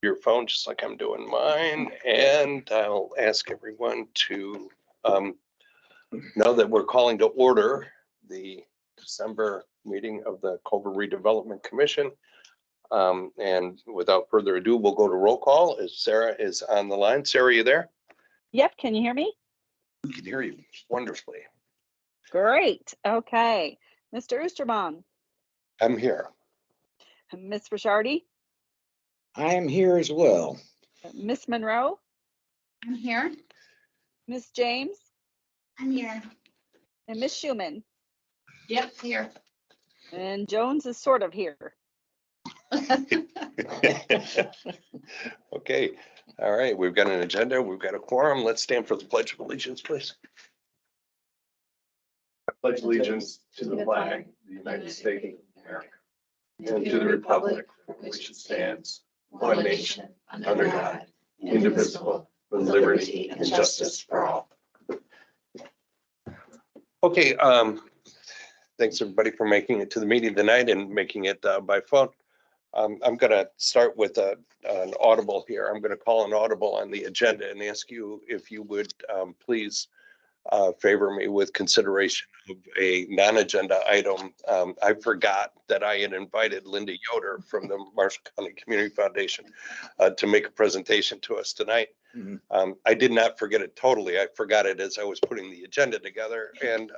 your phone just like I'm doing mine, and I'll ask everyone to know that we're calling to order the December meeting of the Culver Redevelopment Commission. And without further ado, we'll go to roll call as Sarah is on the line. Sarah, are you there? Yep, can you hear me? We can hear you wonderfully. Great. Okay. Mr. Oosterbaum, I'm here. Ms. Façade, I am here as well. Miss Monroe, I'm here. Miss James, I'm here. and Miss Schumann. Yep, here. And Jones is sort of here. Okay. All right. We've got an agenda. We've got a quorum. Let's stand for the Pledge of Allegiance, please. I pledge allegiance to the flag of the United States of America and to the republic for which it stands, one nation, under God, indivisible, with liberty and justice for all. Okay. Thanks everybody for making it to the meeting tonight and making it by phone. I'm going to start with an audible here. I'm going to call an audible on the agenda and ask you if you would please favor me with consideration of a non-agenda item. I forgot that I had invited Linda Yoder from the Marshall County Community Foundation to make a presentation to us tonight. Mhm. I did not forget it totally. I forgot it as I was putting the agenda together. And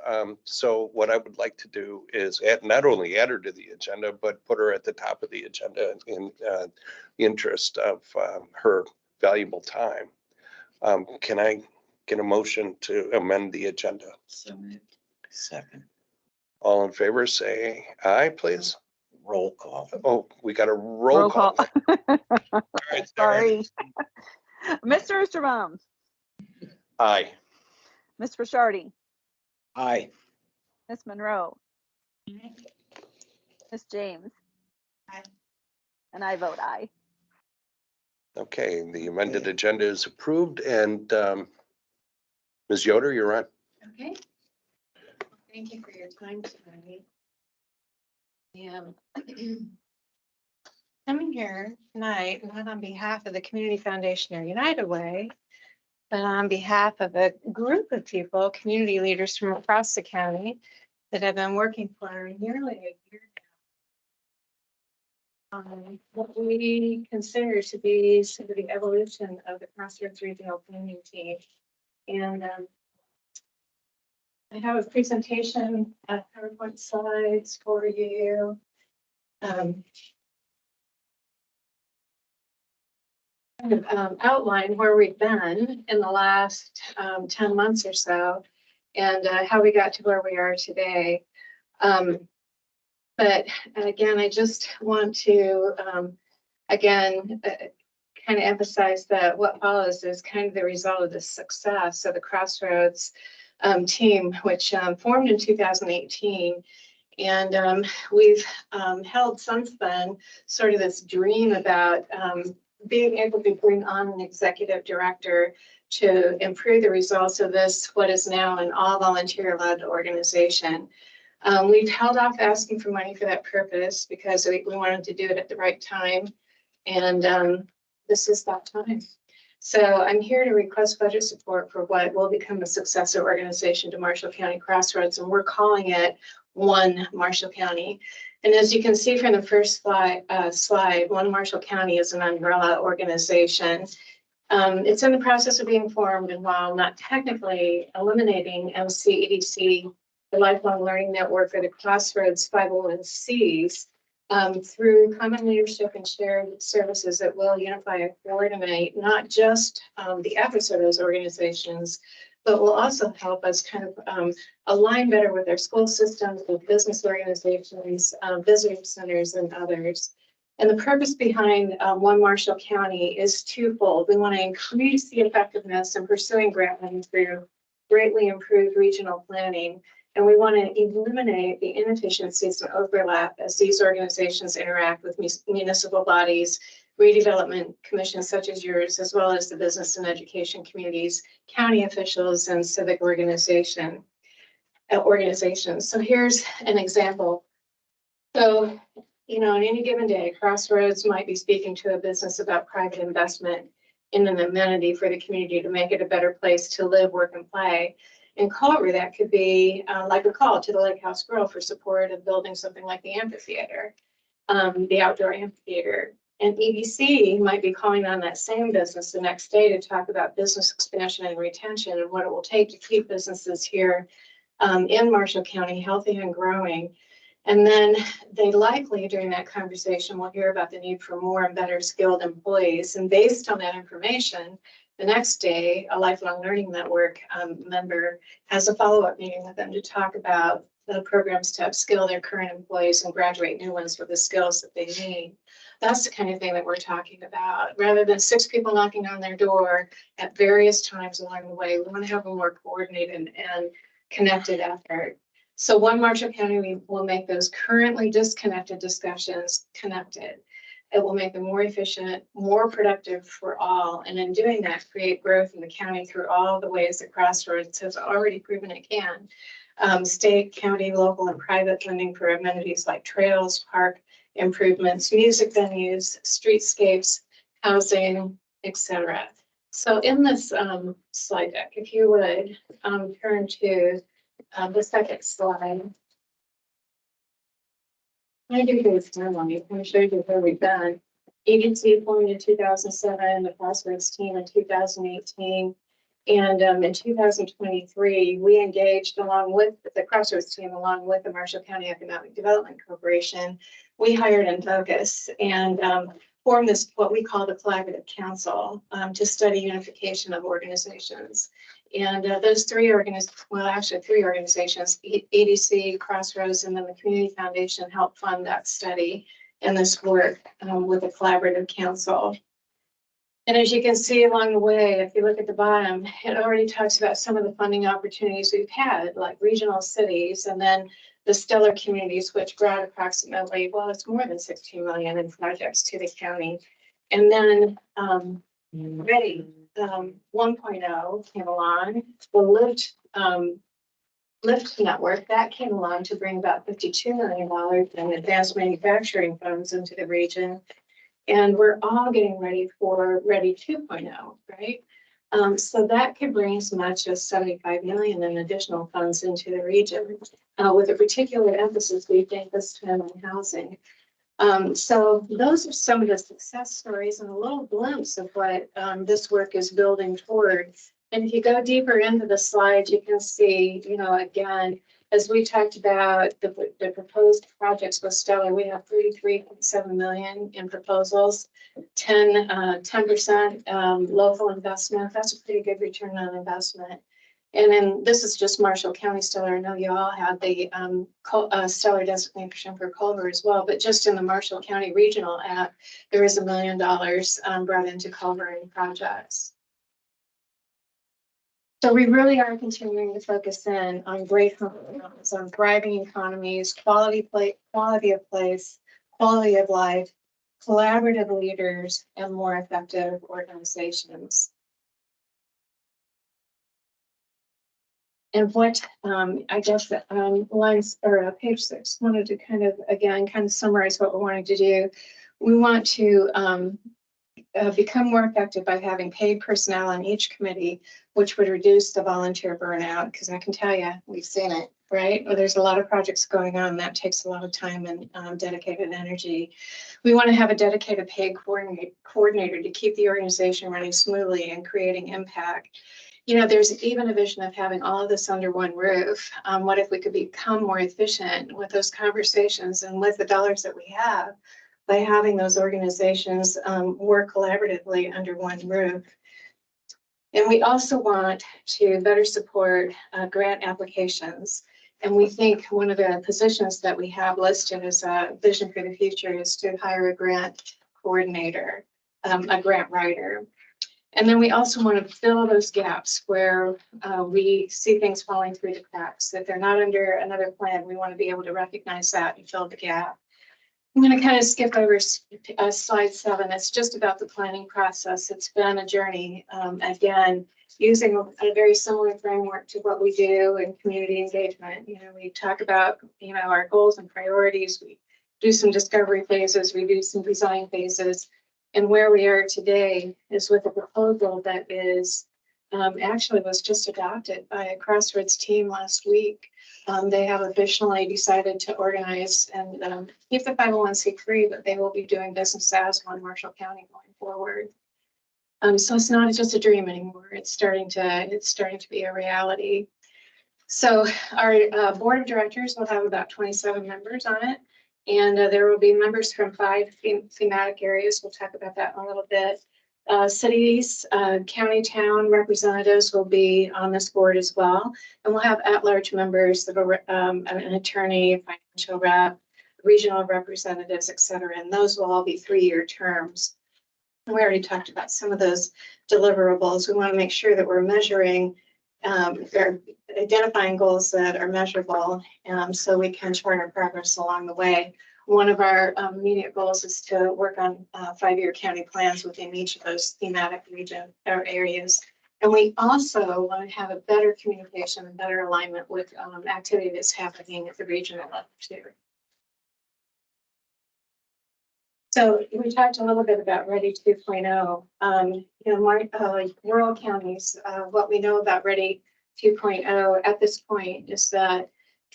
so what I would like to do is not only add her to the agenda, but put her at the top of the agenda in the interest of her valuable time. Can I get a motion to amend the agenda? So moved. Second. All in favor, say aye, please. Roll call. Oh, we got a roll call. All right, Sarah. Sorry. Mr. Oosterbaum, Aye. Miss Façade, Aye. Miss Monroe, Miss James. Aye. And I vote aye. Okay, the amended agenda is approved, and Ms. Yoder, you're on. Okay. Well, thank you for your time tonight. Coming here tonight, not on behalf of the Community Foundation or United Way, but on behalf of a group of people, community leaders from across the county that have been working for nearly a year now on what we consider to be sort of the evolution of the Crossroads Regional Planning Team. And I have a presentation, PowerPoint slides for you. Outline where we've been in the last 10 months or so and how we got to where we are today. But again, I just want to, kind of emphasize that what follows is kind of the result of the success of the Crossroads team, which formed in 2018. And we've held since then sort of this dream about being able to bring on an executive director to improve the results of this, what is now an all volunteer-led organization. We've held off asking for money for that purpose because we wanted to do it at the right time. And this is that time. So I'm here to request budget support for what will become a successor organization to Marshall County Crossroads, and we're calling it One Marshall County. And as you can see from the first slide, One Marshall County is an umbrella organization. It's in the process of being formed, and while not technically eliminating MCEDC, the Lifelong Learning Network, or the Crossroads 501Cs, through common leadership and shared services that will unify and coordinate not just the efforts of those organizations, but will also help us kind of align better with our school systems, with business organizations, visitor centers, and others. And the purpose behind One Marshall County is twofold. We want to increase the effectiveness in pursuing grant money through greatly improved regional planning. And we want to eliminate the inefficiencies and overlap as these organizations interact with municipal bodies, redevelopment commissions such as yours, as well as the business and education communities, county officials, and civic organizations. So here's an example. So on any given day, Crossroads might be speaking to a business about private investment in an amenity for the community to make it a better place to live, work, and play. In Culver, that could be like a call to the Lake House Grill for support of building something like the amphitheater, the outdoor amphitheater. And EDC might be calling on that same business the next day to talk about business expansion and retention and what it will take to keep businesses here in Marshall County healthy and growing. And then they likely during that conversation will hear about the need for more and better skilled employees. And based on that information, the next day, a Lifelong Learning Network member has a follow-up meeting with them to talk about the programs to upskill their current employees and graduate new ones with the skills that they need. That's the kind of thing that we're talking about. Rather than 6 people knocking on their door at various times along the way, we want to have a more coordinated and connected effort. So One Marshall County, we will make those currently disconnected discussions connected. It will make them more efficient, more productive for all. And in doing that, create growth in the county through all the ways that Crossroads has already proven it can. State, county, local, and private funding for amenities like trails, park improvements, music venues, streetscapes, housing, etc. So in this slide deck, if you would turn to the second slide. I do this timeline. I showed you where we've been. EDC formed in 2007, the Crossroads team in 2018. And in 2023, we engaged along with the Crossroads team, along with the Marshall County Economic Development Corporation. We hired in focus and formed this, what we call the Collaborative Council, to study unification of organizations. And those three organizations, EDC, Crossroads, and then the Community Foundation helped fund that study and this work with the Collaborative Council. And as you can see along the way, if you look at the bottom, it already talks about some of the funding opportunities we've had, like regional cities, and then the stellar communities, which brought approximately, well, it's more than 16 million in projects to the county. And then Ready 1.0 came along, the Lift network that came along to bring about $52 million in advanced manufacturing funds into the region. And we're all getting ready for Ready 2.0, right? So that could bring as much as 75 million in additional funds into the region, with a particular emphasis, we think, this time on housing. So those are some of the success stories and a little glimpse of what this work is building toward. And if you go deeper into the slides, you can see, again, as we talked about the proposed projects with Stellar, we have 33.7 million in proposals, 10% local investment. That's a pretty good return on investment. And then this is just Marshall County Stellar. I know you all have the Stellar designation for Culver as well, but just in the Marshall County Regional app, there is $1 million brought into Culver in projects. So we really are continuing to focus in on great homes, on thriving economies, quality of place, quality of life, collaborative leaders, and more effective organizations. And what I guess lines or page 6 wanted to kind of summarize what we're wanting to do. We want to become more effective by having paid personnel on each committee, which would reduce the volunteer burnout, because I can tell you, we've seen it, right? Well, there's a lot of projects going on that takes a lot of time and dedicated energy. We want to have a dedicated paid coordinator to keep the organization running smoothly and creating impact. There's even a vision of having all of this under one roof. What if we could become more efficient with those conversations and with the dollars that we have by having those organizations work collaboratively under one roof? And we also want to better support grant applications. And we think one of the positions that we have listed as a vision for the future is to hire a grant coordinator, a grant writer. And then we also want to fill those gaps where we see things falling through the cracks. If they're not under another plan, we want to be able to recognize that and fill the gap. I'm going to kind of skip over slide 7. It's just about the planning process. It's been a journey, again, using a very similar framework to what we do in community engagement. We talk about, our goals and priorities. We do some discovery phases, we do some design phases. And where we are today is with a proposal that is actually was just adopted by a Crossroads team last week. They have officially decided to organize and keep the 501c3, but they will be doing business as one Marshall County going forward. So it's not just a dream anymore. It's starting to be a reality. So our board of directors will have about 27 members on it. And there will be members from 5 thematic areas. We'll talk about that in a little bit. Cities, county, town representatives will be on this board as well. And we'll have at-large members that are an attorney, a financial rep, regional representatives, et cetera. And those will all be 3-year terms. We already talked about some of those deliverables. We want to make sure that we're measuring or identifying goals that are measurable so we can chart our progress along the way. One of our immediate goals is to work on 5-year county plans within each of those thematic region or areas. And we also want to have a better communication and better alignment with activity that's happening at the regional level too. So we talked a little bit about Ready 2.0. Rural counties, what we know about Ready 2.0 at this point is that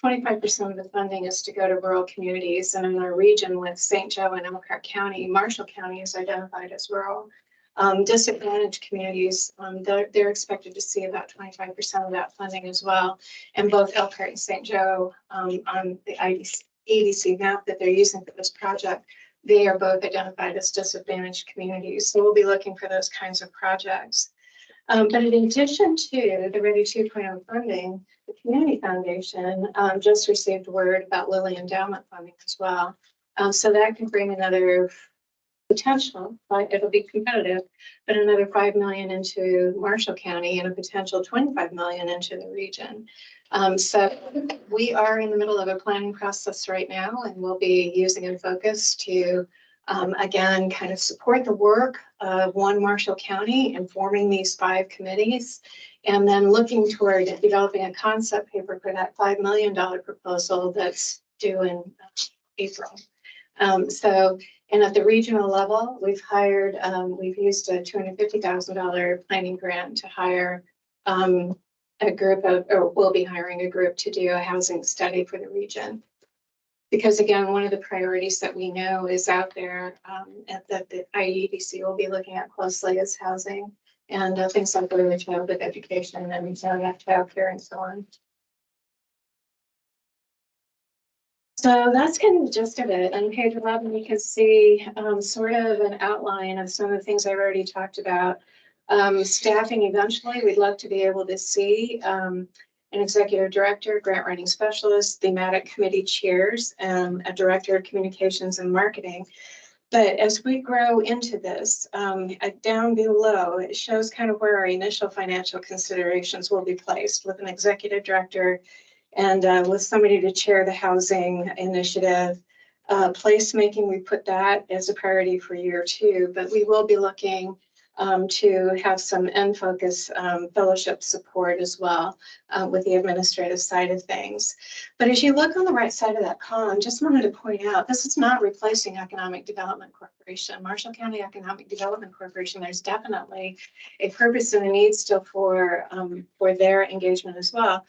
25% of the funding is to go to rural communities. And in our region with St. Joe and Elkhart County, Marshall County is identified as rural. Disadvantaged communities, they're expected to see about 25% of that funding as well. And both Elkhart and St. Joe on the EDC map that they're using for this project, they are both identified as disadvantaged communities. So we'll be looking for those kinds of projects. But in addition to the Ready 2.0 funding, the Community Foundation just received word about Lilly Endowment funding as well. So that can bring another potential, right? It'll be competitive, but another $5 million into Marshall County and a potential $25 million into the region. So we are in the middle of a planning process right now, and we'll be using InFocus to, again, kind of support the work of one Marshall County and forming these 5 committees, and then looking toward developing a concept paper for that $5 million proposal that's due in April. And at the regional level, we've used a $250,000 planning grant to hire a group of, or we'll be hiring a group to do a housing study for the region. Because again, one of the priorities that we know is out there that the IEDC will be looking at closely is housing and things like early childhood education and child care and so on. So that's kind of the gist of it. On page 11, you can see sort of an outline of some of the things I've already talked about. Staffing eventually, we'd love to be able to see an executive director, grant writing specialist, thematic committee chairs, a director of communications and marketing. But as we grow into this, down below, it shows kind of where our initial financial considerations will be placed with an executive director and with somebody to chair the housing initiative. Placemaking, we put that as a priority for year 2, but we will be looking to have some InFocus fellowship support as well with the administrative side of things. But as you look on the right side of that column, just wanted to point out, this is not replacing Economic Development Corporation. Marshall County Economic Development Corporation, there's definitely a purpose and a need still for their engagement as well.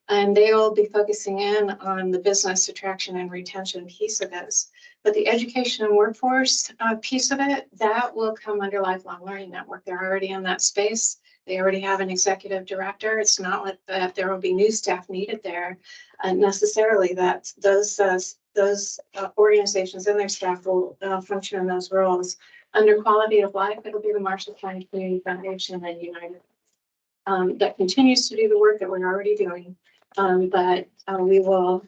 And they will be focusing in on the business attraction and retention piece of this. But the education and workforce piece of it, that will come under Lifelong Learning Network. They're already in that space. They already have an executive director. It's not like that there will be new staff needed there necessarily. That those organizations and their staff will function in those roles. Under quality of life, it'll be the Marshall County Community Foundation and United that continues to do the work that we're already doing. But we will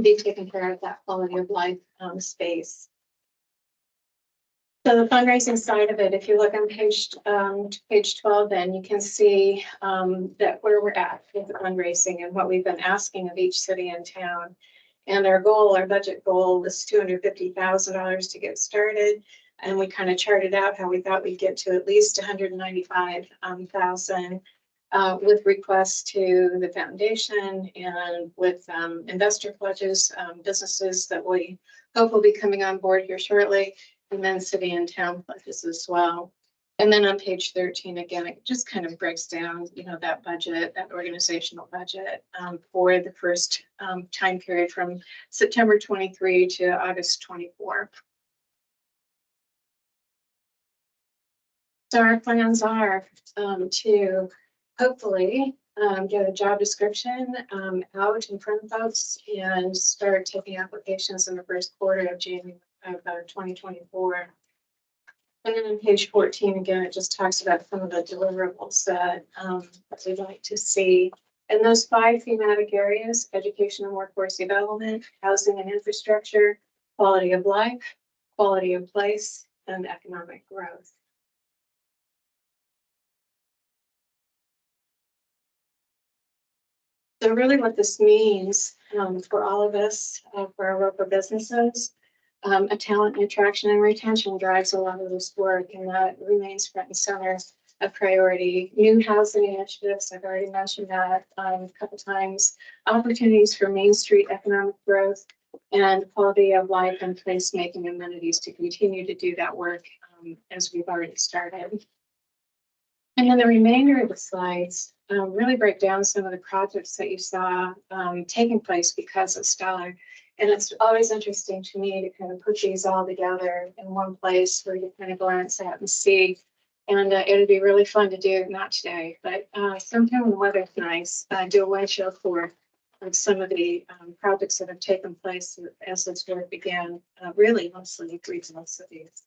be taking care of that quality of life space. So the fundraising side of it, if you look on page 12, then you can see that where we're at with the fundraising and what we've been asking of each city and town. And our budget goal was $250,000 to get started. And we kind of charted out how we thought we'd get to at least $195,000. with requests to the foundation and with investor pledges, businesses that we hope will be coming on board here shortly, and then city and town pledges as well. And then on page 13, again, it just kind of breaks down, that budget, that organizational budget for the first time period from September 23 to August 24. So our plans are to hopefully get a job description out in front of folks and start taking applications in the first quarter of January of 2024. And then on page 14, again, it just talks about some of the deliverables that we'd like to see. And those 5 thematic areas: education and workforce development, housing and infrastructure, quality of life, quality of place, and economic growth. So really what this means for all of us, for our local businesses, a talent attraction and retention drives a lot of this work, and that remains front and center, a priority. New housing initiatives, I've already mentioned that a couple times. Opportunities for Main Street economic growth and quality of life and place-making amenities to continue to do that work as we've already started. And then the remainder of the slides really break down some of the projects that you saw taking place because of Stellar. And it's always interesting to me to kind of put these all together in one place where you kind of glance at and see. And it'd be really fun to do, not today, but sometime when the weather's nice, do a windshield tour of some of the projects that have taken place as this work began, really mostly regional cities.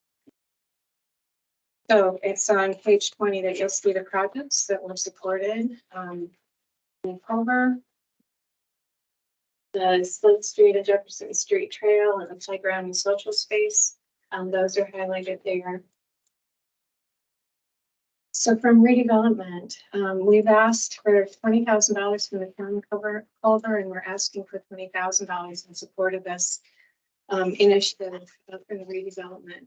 So it's on page 20 that you'll see the projects that were supported in Culver, the Slate Street and Jefferson Street Trail, and the playground and social space. Those are highlighted there. So from redevelopment, we've asked for $20,000 from the town of Culver, and we're asking for $20,000 in support of this initiative from the redevelopment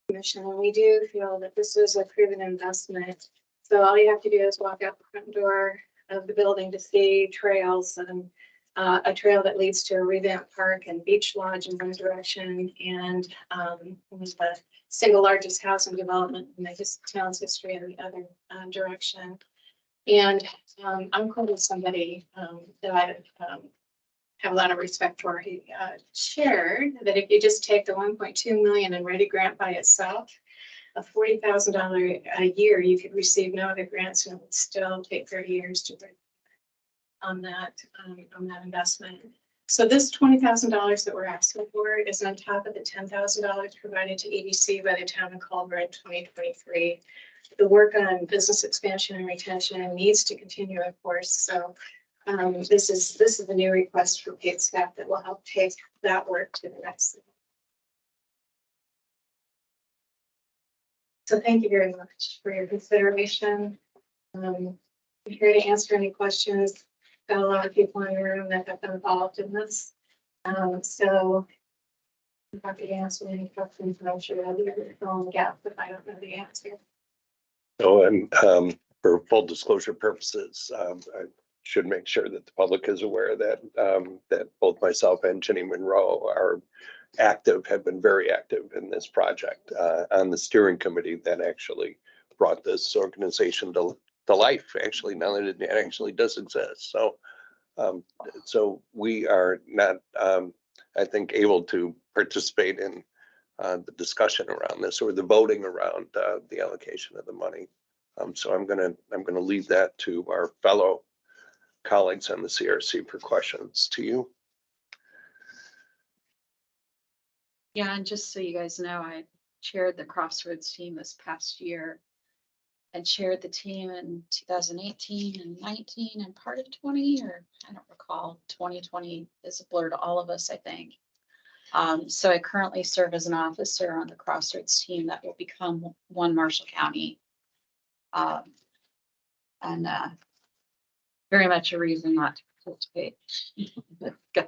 commission. And we do feel that this is a proven investment. So all you have to do is walk out the front door of the building to see trails, and a trail that leads to a revamped park and beach lodge in one direction, and the single largest housing development in the town's history in the other direction. And I'm quoting somebody that I have a lot of respect for. He shared that if you just take the $1.2 million in Ready grant by itself, a $40,000 a year, you could receive no other grants, and it would still take 30 years to break on that investment. So this $20,000 that we're asking for is on top of the $10,000 provided to EDC by the town of Culver in 2023. The work on business expansion and retention needs to continue, of course. So this is the new request for paid staff that will help take that work to the next level. So thank you very much for your consideration. I'm here to answer any questions. Got a lot of people in the room that have been involved in this. So I'm happy to answer any questions, and I'm sure I'll be able to fill in the gap if I don't know the answer. So, and for full disclosure purposes, I should make sure that the public is aware that that both myself and Jenny Monroe are active, have been very active in this project on the steering committee that actually brought this organization to life, actually, now that it actually does exist. So so we are not, I think, able to participate in the discussion around this or the voting around the allocation of the money. So I'm gonna leave that to our fellow colleagues on the CRC for questions. To you. Yeah, and just so you guys know, I chaired the Crossroads team this past year and chaired the team in 2018 and 19 and part of 20, or I don't recall. 2020 is a blur to all of us, I think. So I currently serve as an officer on the Crossroads team that will become One Marshall County. And very much a reason not to participate. Good.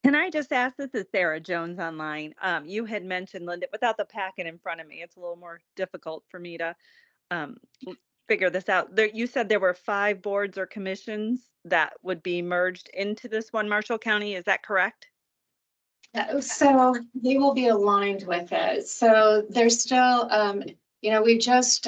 Can I just ask, this is Sarah Jones online. You had mentioned, Linda, without the packet in front of me, it's a little more difficult for me to um, figure this out. There, you said there were 5 boards or commissions that would be merged into this one Marshall County. Is that correct? So they will be aligned with it. So there's still, we just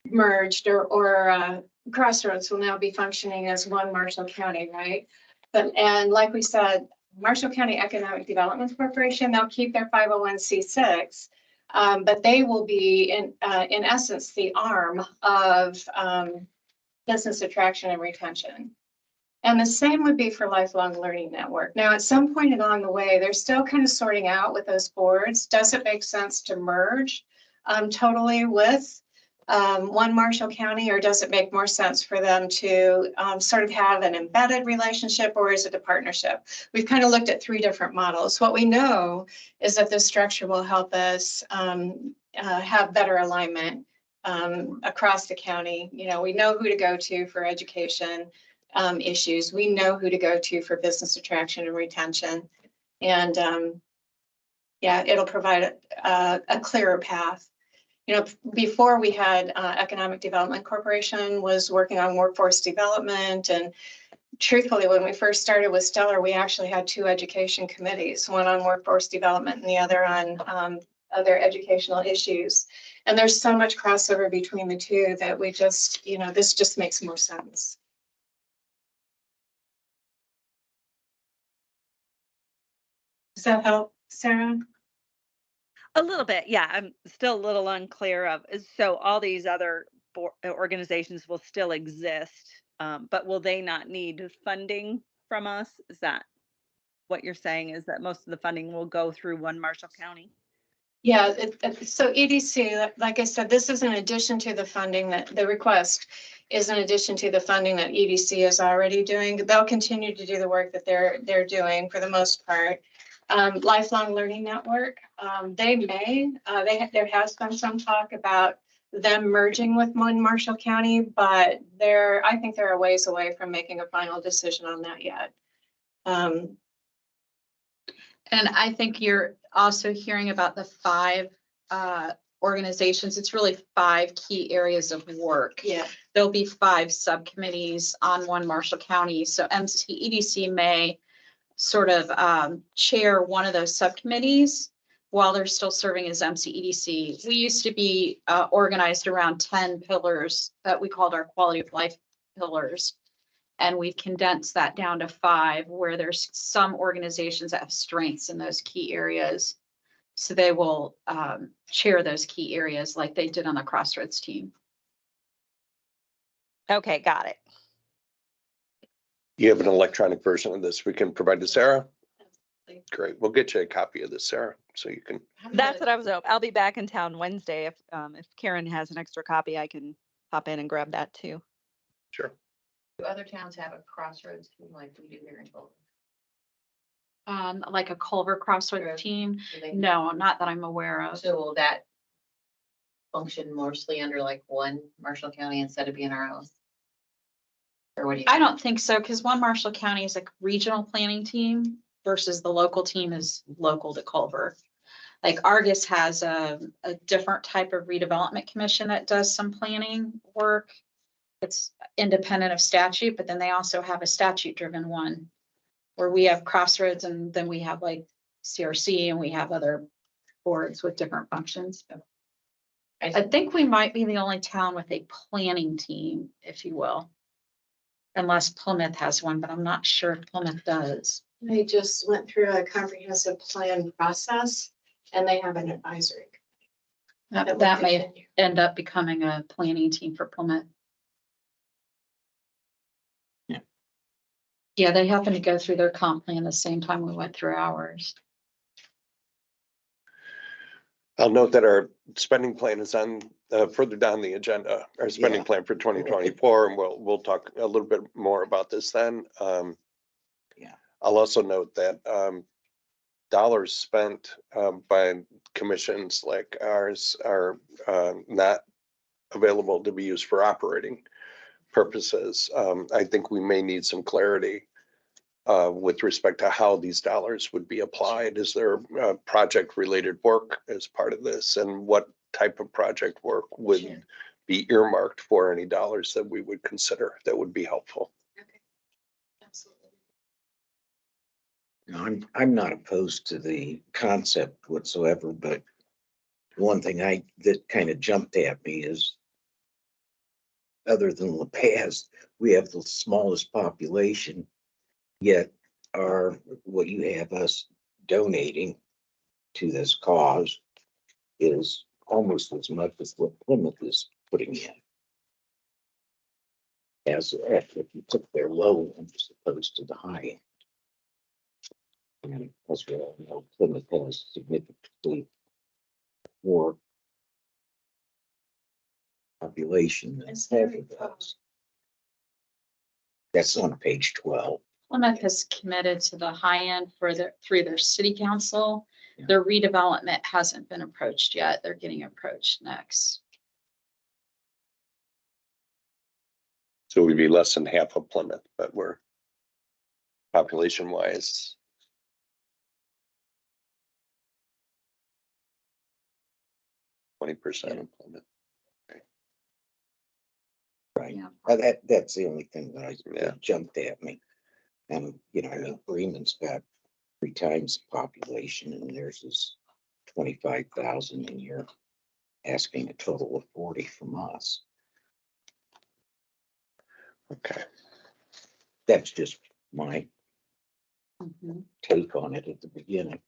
merged or Crossroads will now be functioning as one Marshall County, right? And like we said, Marshall County Economic Development Corporation, they'll keep their 501c6, but they will be in essence the arm of business attraction and retention. And the same would be for Lifelong Learning Network. Now, at some point along the way, they're still kind of sorting out with those boards. Does it make sense to merge totally with one Marshall County, or does it make more sense for them to sort of have an embedded relationship, or is it a partnership? We've kind of looked at 3 different models. What we know is that this structure will help us have better alignment across the county. We know who to go to for education issues. We know who to go to for business attraction and retention. And it'll provide a clearer path. Before we had Economic Development Corporation was working on workforce development. And truthfully, when we first started with Stellar, we actually had 2 education committees, one on workforce development and the other on other educational issues. And there's so much crossover between the 2 that we just, this just makes more sense. Does that help, Sarah? A little bit, yeah. I'm still a little unclear of, so all these other organizations will still exist, but will they not need funding from us? Is that what you're saying, is that most of the funding will go through one Marshall County? Yeah, so EDC, like I said, this is in addition to the funding that the request is in addition to the funding that EDC is already doing. They'll continue to do the work that they're doing for the most part. Lifelong Learning Network, there has been some talk about them merging with one Marshall County, but I think they're a ways away from making a final decision on that yet. And I think you're also hearing about the 5 organizations. It's really 5 key areas of work. Yeah. There'll be 5 subcommittees on one Marshall County. So EDC may sort of chair one of those subcommittees while they're still serving as MCEDC. We used to be organized around 10 pillars that we called our quality of life pillars. And we've condensed that down to 5, where there's some organizations that have strengths in those key areas. So they will chair those key areas like they did on the Crossroads team. Okay, got it. You have an electronic version of this we can provide to Sarah? Great. We'll get you a copy of this, Sarah, so you can. That's what I was hoping. I'll be back in town Wednesday. If Karen has an extra copy, I can pop in and grab that too. Sure. Do other towns have a Crossroads team like we do here in Culver? Like a Culver Crossroads team? No, not that I'm aware of. So will that function mostly under like one Marshall County instead of being our own? Or what do you? I don't think so, because one Marshall County is a regional planning team versus the local team is local to Culver. Like Argus has a different type of redevelopment commission that does some planning work. It's independent of statute, but then they also have a statute driven one where we have Crossroads, and then we have like CRC, and we have other boards with different functions. I think we might be the only town with a planning team, if you will. Unless Plymouth has one, but I'm not sure if Plymouth does. They just went through a comprehensive plan process, and they have an advisory. That may end up becoming a planning team for Plymouth. Yeah, they happen to go through their comp plan the same time we went through ours. I'll note that our spending plan is on further down the agenda, our spending plan for 2024, and we'll talk a little bit more about this then. I'll also note that dollars spent by commissions like ours are not available to be used for operating purposes. I think we may need some clarity with respect to how these dollars would be applied. Is there project-related work as part of this? And what type of project work would be earmarked for any dollars that we would consider that would be helpful? Okay. Absolutely. No, I'm not opposed to the concept whatsoever, but one thing that kind of jumped at me is, other than La Paz, we have the smallest population, yet what you have us donating to this cause is almost as much as what Plymouth is putting in. As if you took their low end as opposed to the high end. And as we all know, Plymouth has significantly more population than It's Culver very does. That's on page 12. Plymouth has committed to the high end through their city council. Yeah. Their redevelopment hasn't been approached yet. They're getting approached next. So we'd be less than half of Plymouth, but we're population wise. Twenty percent of Plymouth. Right. Yeah. That's the only thing that Yeah. that jumped at me. And, I mean, Bremen's got 3 times the population and theirs is 25,000 and you're asking a total of 40 from us. Okay. That's just my Mhm. take on it at the beginning.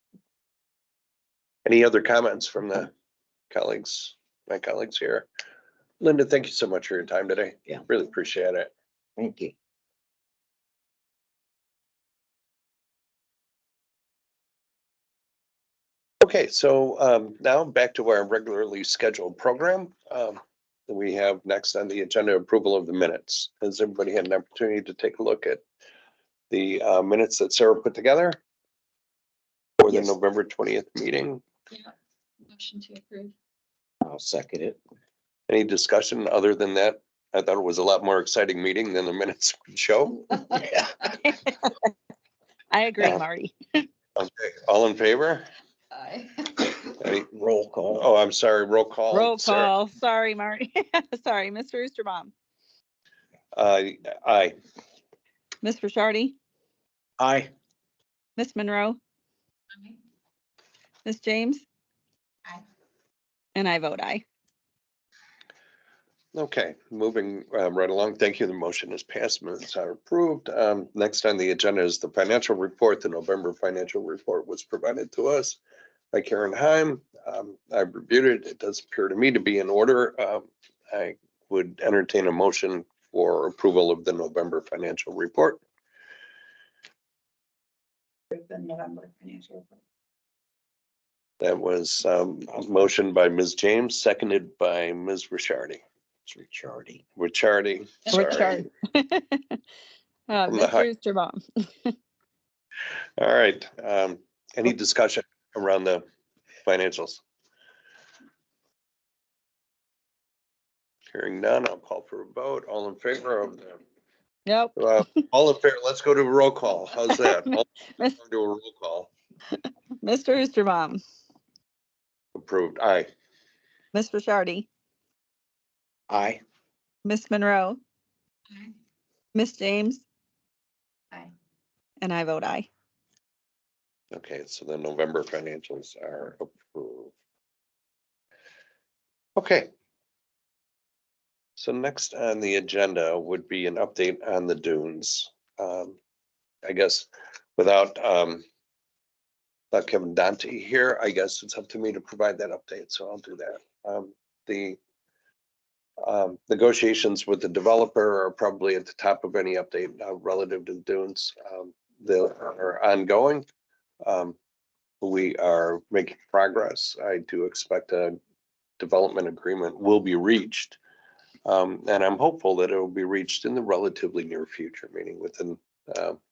Any other comments from the colleagues, my colleagues here? Linda, thank you so much for your time today. Yeah. Really appreciate it. Thank you. Okay, so now back to our regularly scheduled program. That we have next on the agenda, approval of the minutes. Has everybody had an opportunity to take a look at the minutes that Sarah put together for the Yes. November 20th meeting? Yeah. Motion to approve. I'll second it. Any discussion other than that? I thought it was a lot more exciting meeting than the minutes would show. I agree, Yeah. Marty. Okay, all in favor? Aye. Any- Roll call. Oh, I'm sorry, roll call. Roll Sarah. call. Sorry, Marty. Sorry, Mr. Oosterbaum, Aye. Ms. Rishardi, Aye. Ms. Monroe, Aye. Ms. James, Aye. and I vote aye. Okay, moving right along. Thank you. The motion is passed. Minutes are approved. Next on the agenda is the financial report. The November financial report was provided to us by Karen Heim. I've reviewed it. It does appear to me to be in order. I would entertain a motion for approval of the November financial report. The November financial report. That was motion by Ms. James, seconded by Ms. Rishardi. It's Richardi. Richardi, sorry. Richard. From the high- Mr. Oosterbaum. All right. Any discussion around the financials? Hearing none, I'll call for a vote. All in favor of the, Nope. all in favor, let's go to a roll call. How's that? All in favor, do a roll call. Mr. Oosterbaum, Approved. Aye. Ms. Rishardi, Aye. Ms. Monroe, Aye. Ms. James, Aye. and I vote aye. Okay, so the November financials are approved. Okay. So next on the agenda would be an update on the dunes. I guess without Kevin Dante here, I guess it's up to me to provide that update, so I'll do that. The negotiations with the developer are probably at the top of any update relative to the dunes. They are ongoing. We are making progress. I do expect a development agreement will be reached. And I'm hopeful that it will be reached in the relatively near future, meaning within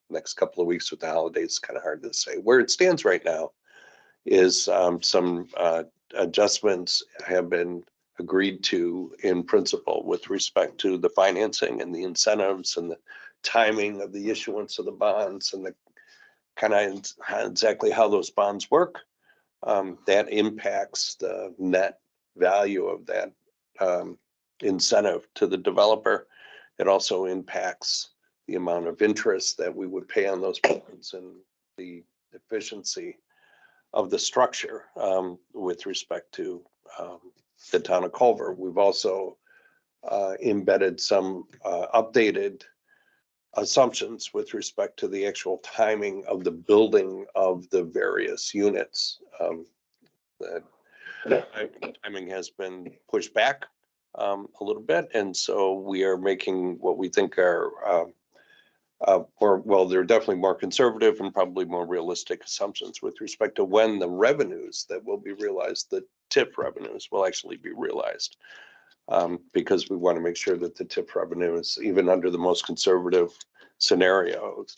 next couple of weeks with the holidays. Kind of hard to say. Where it stands right now is some adjustments have been agreed to in principle with respect to the financing and the incentives and the timing of the issuance of the bonds and the kind of exactly how those bonds work. That impacts the net value of that incentive to the developer. It also impacts the amount of interest that we would pay on those bonds and the efficiency of the structure with respect to the town of Culver. We've also embedded some updated assumptions with respect to the actual timing of the building of the various units. The timing has been pushed back a little bit, and so we are making what we think are they're definitely more conservative and probably more realistic assumptions with respect to when the revenues that will be realized, the TIF revenues, will actually be realized. Because we want to make sure that the TIF revenues, even under the most conservative scenarios,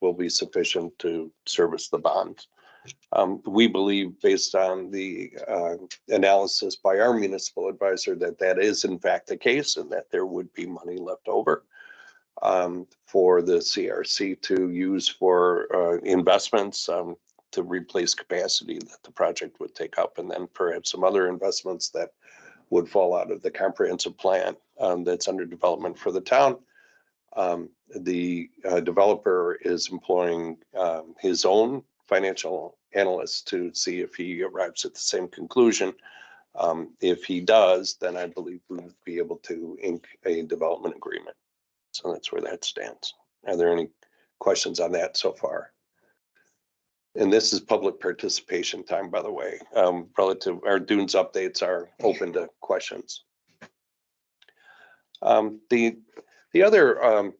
will be sufficient to service the bonds. We believe, based on the analysis by our municipal advisor, that that is in fact the case and that there would be money left over for the CRC to use for investments to replace capacity that the project would take up, and then perhaps some other investments that would fall out of the comprehensive plan that's under development for the town. The developer is employing his own financial analyst to see if he arrives at the same conclusion. If he does, then I believe we would be able to ink a development agreement. So that's where that stands. Are there any questions on that so far? And this is public participation time, by the way. Relative, our Dunes updates are open to questions. The other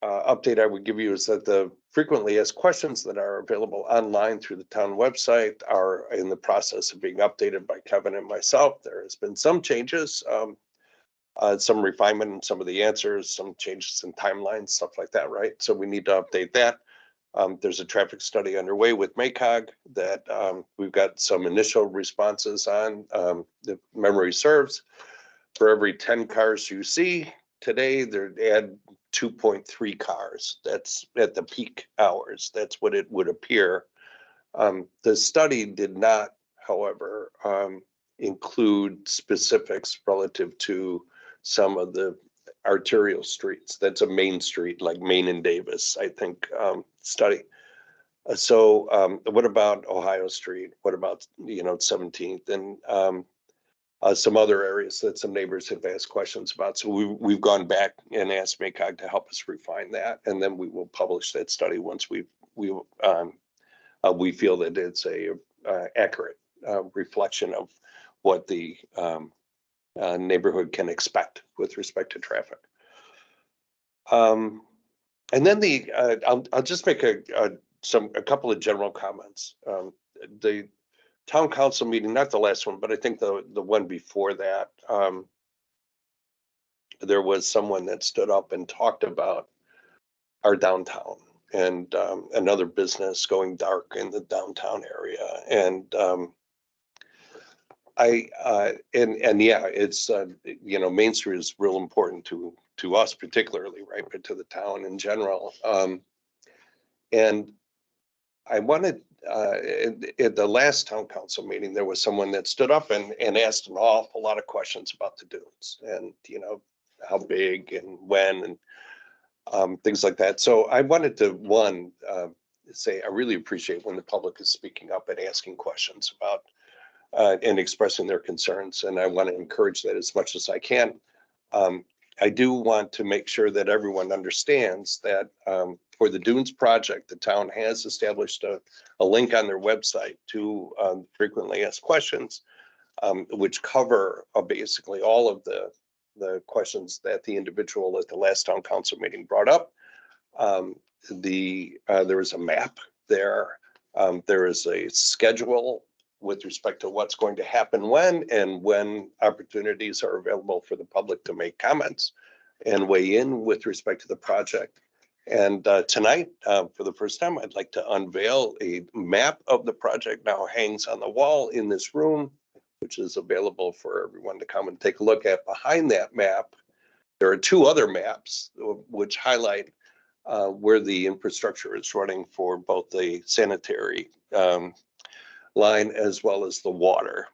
update I would give you is that the frequently asked questions that are available online through the town website are in the process of being updated by Kevin and myself. There has been some changes, some refinement in some of the answers, some changes in timelines, stuff like that, right? So we need to update that. There's a traffic study underway with MACOG that we've got some initial responses on. If memory serves, for every 10 cars you see today, they add 2.3 cars. That's at the peak hours. That's what it would appear. The study did not, however, include specifics relative to some of the arterial streets. That's a main street, like Main and Davis, I think, study. So what about Ohio Street? What about, 17th and some other areas that some neighbors have asked questions about? So we've gone back and asked MACOG to help us refine that, and then we will publish that study once we feel that it's a accurate reflection of what the neighborhood can expect with respect to traffic. And then I'll just make a couple of general comments. The town council meeting, not the last one, but I think the one before that, there was someone that stood up and talked about our downtown and another business going dark in the downtown area. And yeah, it's Main Street is real important to us particularly, right, but to the town in general. And I wanted at the last town council meeting, there was someone that stood up and asked an awful lot of questions about the dunes and how big and when and things like that. So I wanted to say I really appreciate when the public is speaking up and asking questions about and expressing their concerns, and I want to encourage that as much as I can. I do want to make sure that everyone understands that for the Dunes project, the town has established a link on their website to frequently asked questions, which cover basically all of the questions that the individual at the last town council meeting brought up. There is a map there. There is a schedule with respect to what's going to happen when opportunities are available for the public to make comments and weigh in with respect to the project. And tonight, for the first time, I'd like to unveil a map of the project now hangs on the wall in this room which is available for everyone to come and take a look at. Behind that map, there are two other maps which highlight where the infrastructure is running for both the sanitary line as well as the water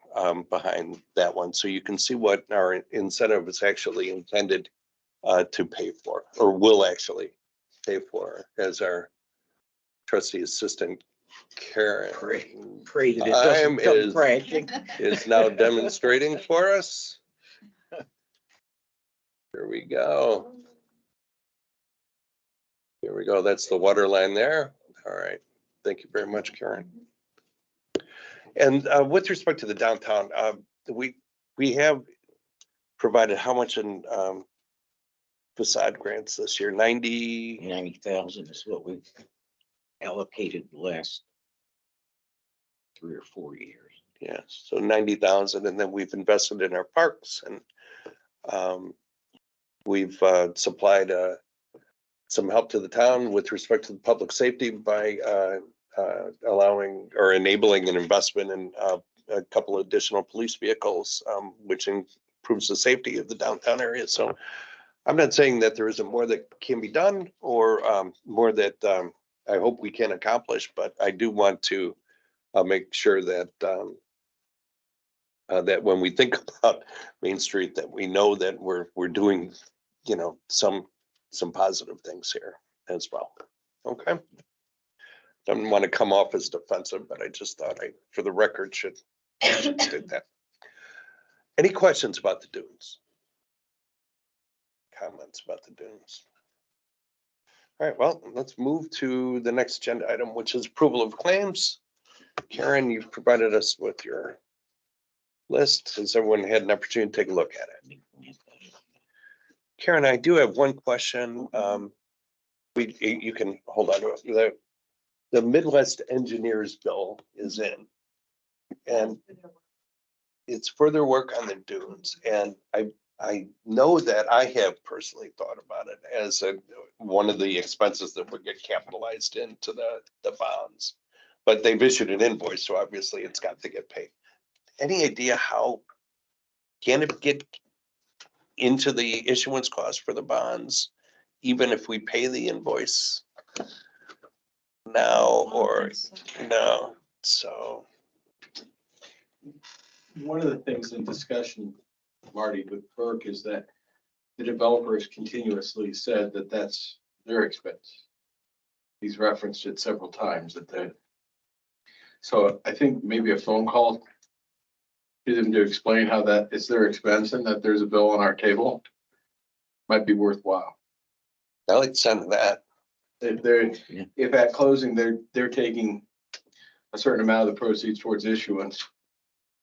behind that one. So you can see what our incentive is actually intended to pay for, or will actually pay for, as our trustee assistant Karen Pray that it doesn't come is crashing. now demonstrating for us. Here we go. Here we go. That's the water line there. All right. Thank you very much, Karen. And with respect to the downtown, we have provided how much in facade grants this year? 90,000 is what we've allocated the last 3 or 4 years. Yeah, so 90,000, and then we've invested in our parks, and we've supplied some help to the town with respect to the public safety by allowing or enabling an investment in a couple of additional police vehicles, which improves the safety of the downtown area. So I'm not saying that there isn't more that can be done, or more that I hope we can accomplish, but I do want to make sure that that when we think about Main Street, that we know that we're doing, some positive things here as well. Okay. Don't want to come off as defensive, but I just thought for the record, should state that. Any questions about the dunes? Comments about the dunes? All right, well, let's move to the next agenda item, which is approval of claims. Karen, you've provided us with your list. Has everyone had an opportunity to take a look at it? Karen, I do have one question. You can hold on to it. The Midwest Engineers bill is in, and it's further work on the dunes. And I know that I have personally thought about it as one of the expenses that would get capitalized into the bonds, but they've issued an invoice, so obviously it's got to get paid. Any idea how can it get into the issuance cost for the bonds, even if we pay the invoice now or no? So one of the things in discussion, Marty, with Burke is that the developer has continuously said that that's their expense. He's referenced it several times so I think maybe a phone call to them to explain how that is their expense and that there's a bill on our table might be worthwhile. I like the sound of that. If at closing, they're taking a certain amount of the proceeds towards issuance,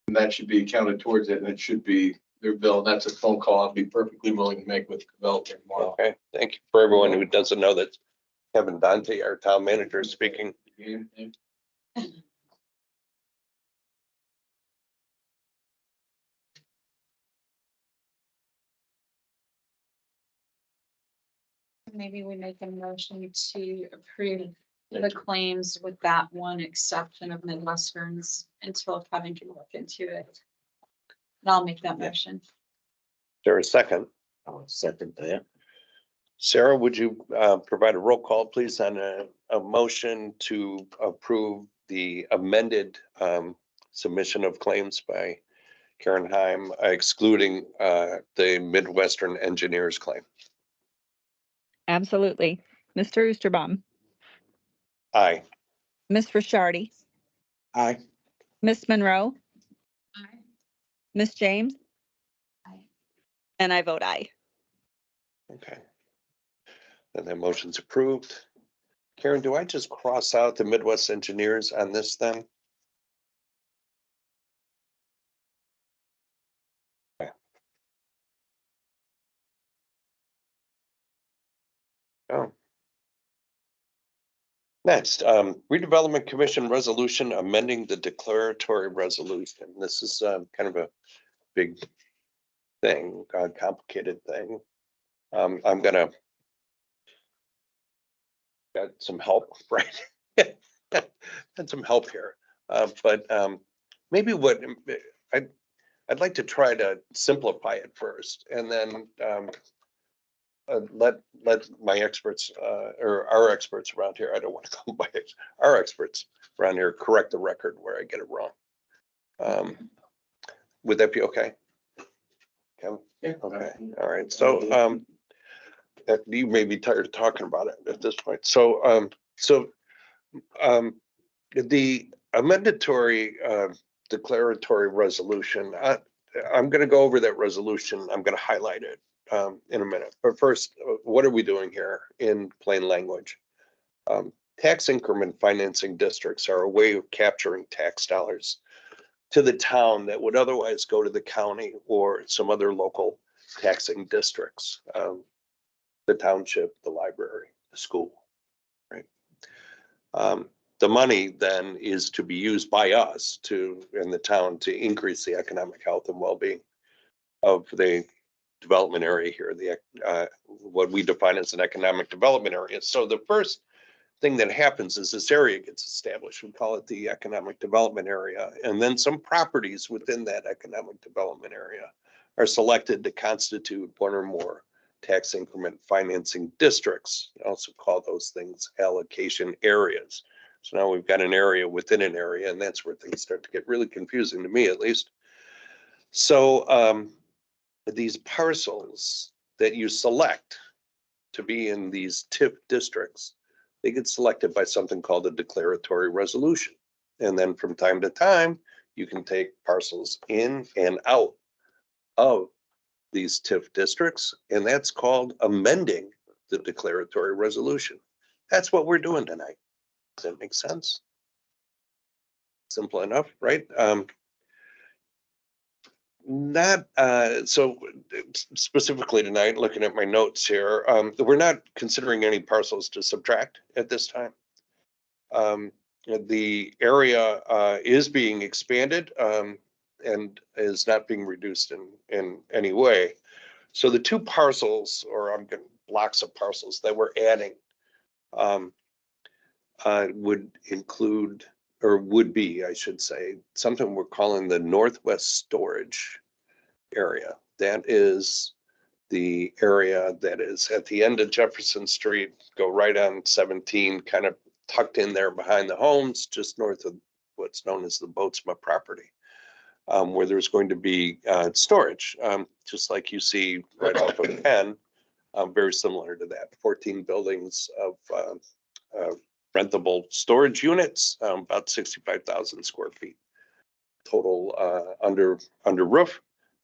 and that should be counted towards it, and it should be their bill. That's a phone call I'll be perfectly willing to make with the developer tomorrow. Okay, thank you. For everyone who doesn't know, that Kevin Dante, our town manager, is speaking. Maybe we make a motion to approve the claims with that one exception of Midwesterns until Kevin can look into it. And I'll make that motion. Is there a second? I'll second that. Sarah, would you provide a roll call, please, on a motion to approve the amended submission of claims by Karen Heim, excluding the Midwestern Engineers claim? Absolutely. Mr. Oosterbaum, Aye. Ms. Rishardi, Aye. Ms. Monroe, Aye. Ms. James, Aye. and I vote aye. Okay. And that motion's approved. Karen, do I just cross out the Midwest Engineers on this then? Okay. Oh. Next, Redevelopment Commission resolution amending the declaratory resolution. This is kind of a big thing, a complicated thing. I'm gonna got some help, right? Got some help here, but maybe what I'd like to try to simplify it first and then let my experts or our experts around here, I don't want to call them my our experts around here correct the record where I get it wrong. Would that be okay? Kevin? Yeah. Okay, all right. So you may be tired of talking about it at this point. So the amendatory declaratory resolution, I'm going to go over that resolution. I'm going to highlight it in a minute. But first, what are we doing here in plain language? Tax increment financing districts are a way of capturing tax dollars to the town that would otherwise go to the county or some other local taxing districts, the township, the library, the school, right? The money then is to be used by us in the town to increase the economic health and well-being of the development area here, what we define as an economic development area. So the first thing that happens is this area gets established. We call it the economic development area. And then some properties within that economic development area are selected to constitute one or more tax increment financing districts. We also call those things allocation areas. So now we've got an area within an area, and that's where things start to get really confusing to me, at least. So these parcels that you select to be in these TIF districts, they get selected by something called a declaratory resolution. And then from time to time, you can take parcels in and out of these TIF districts, and that's called amending the declaratory resolution. That's what we're doing tonight. Does that make sense? Simple enough, right? So specifically tonight, looking at my notes here, we're not considering any parcels to subtract at this time. The area is being expanded and is not being reduced in any way. So the two parcels, or I'm getting blocks of parcels that we're adding would include, or would be, I should say, something we're calling the Northwest Storage area. That is the area that is at the end of Jefferson Street, go right on 17, kind of tucked in there behind the homes, just north of what's known as the Boatsma property, where there's going to be storage, just like you see right off of Penn, very similar to that. 14 buildings of rentable storage units, about 65,000 square feet total under roof.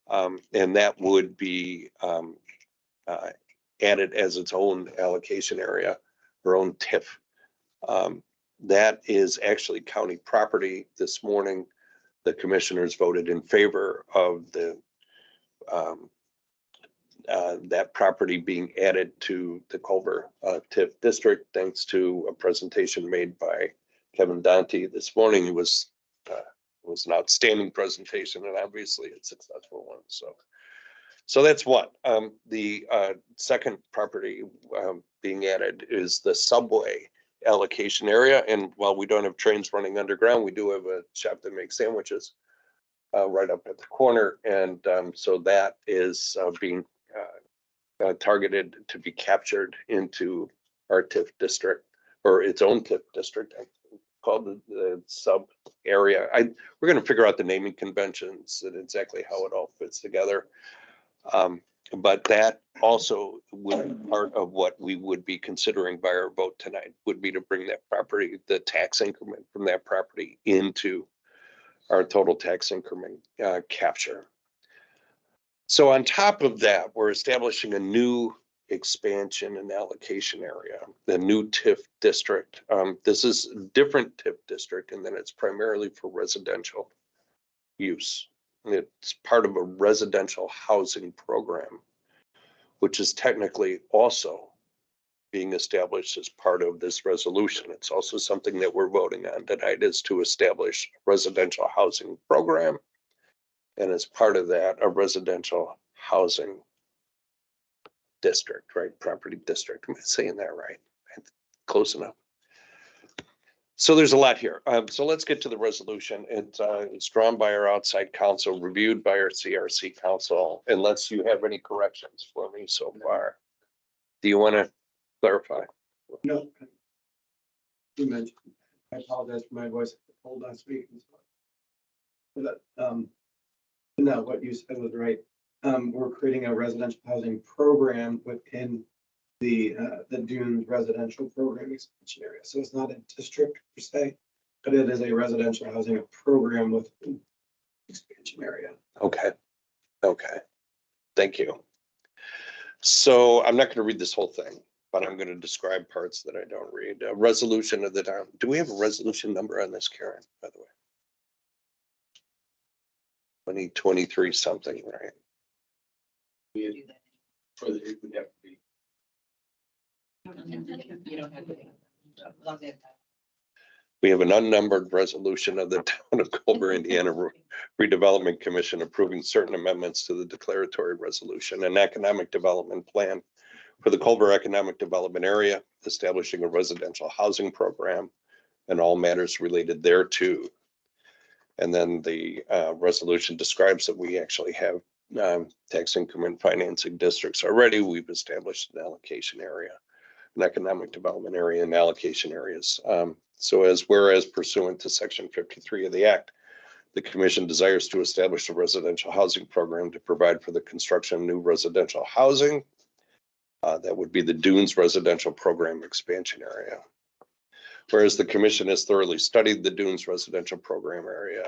And that would be added as its own allocation area, or own TIF. That is actually county property. This morning, the commissioners voted in favor of that property being added to the Culver TIF district, thanks to a presentation made by Kevin Dante this morning. It was an outstanding presentation and obviously a successful one. So that's one. The second property being added is the subway allocation area. And while we don't have trains running underground, we do have a shop that makes sandwiches right up at the corner. And so that is being targeted to be captured into our TIF district, or its own TIF district, called the sub area. We're going to figure out the naming conventions and exactly how it all fits together. But that also would be part of what we would be considering by our vote tonight, would be to bring that property, the tax increment from that property, into our total tax increment capture. So on top of that, we're establishing a new expansion and allocation area, the new TIF district. This is a different TIF district, and then it's primarily for residential use. It's part of a residential housing program, which is technically also being established as part of this resolution. It's also something that we're voting on tonight, is to establish a residential housing program. And as part of that, a residential housing district, right? Property district. Am I saying that right? Close enough. So there's a lot here. So let's get to the resolution. It's drawn by our outside counsel, reviewed by our CRC counsel, unless you have any corrections for me so far. Do you want to clarify? No. You mentioned, I apologize for my voice, hold on speaking. But, no, what you said was right. We're creating a residential housing program within the Dunes residential program expansion area. So it's not a district per se, but it is a residential housing program with expansion area. Okay. Okay. Thank you. So I'm not going to read this whole thing, but I'm going to describe parts that I don't read. A resolution of the town. Do we have a resolution number on this, Karen, by the way? 2023 something, right? For the, it would have to be. You don't have to. We have an unnumbered resolution of the town of Culver, Indiana Redevelopment Commission approving certain amendments to the declaratory resolution and economic development plan for the Culver Economic Development Area, establishing a residential housing program and all matters related thereto. And then the resolution describes that we actually have tax increment financing districts already. We've established an allocation area, an economic development area and allocation areas. So whereas pursuant to section 53 of the act, the commission desires to establish a residential housing program to provide for the construction of new residential housing. That would be the Dunes residential program expansion area. Whereas the commission has thoroughly studied the Dunes residential program area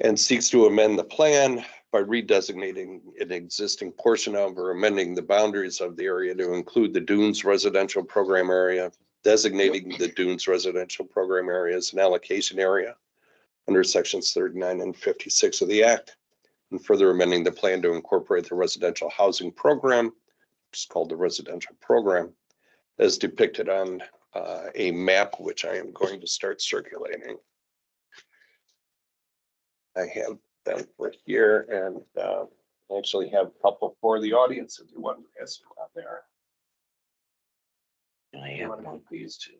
and seeks to amend the plan by redesignating an existing portion of or amending the boundaries of the area to include the Dunes residential program area, designating the Dunes residential program area as an allocation area under sections 39 and 56 of the act, and further amending the plan to incorporate the residential housing program, which is called the residential program, as depicted on a map, which I am going to start circulating. I have them for here and I actually have a couple for the audience if you want to ask out there. I You have want to one. have these two?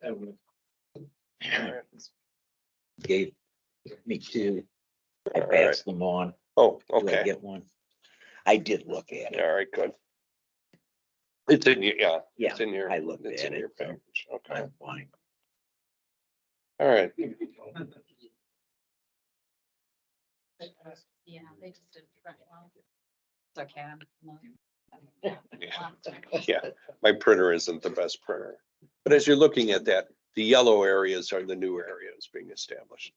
Gave me two. I All right. passed them on. Oh, Do I okay. get one? I did look at it. All right, good. It's in your, yeah. Yeah, It's in your, I looked it's at in your it, so package. Okay. I'm fine. All right. Yeah, they just didn't try well. It's okay. Yeah, my printer isn't the best printer. But as you're looking at that, the yellow areas are the new areas being established.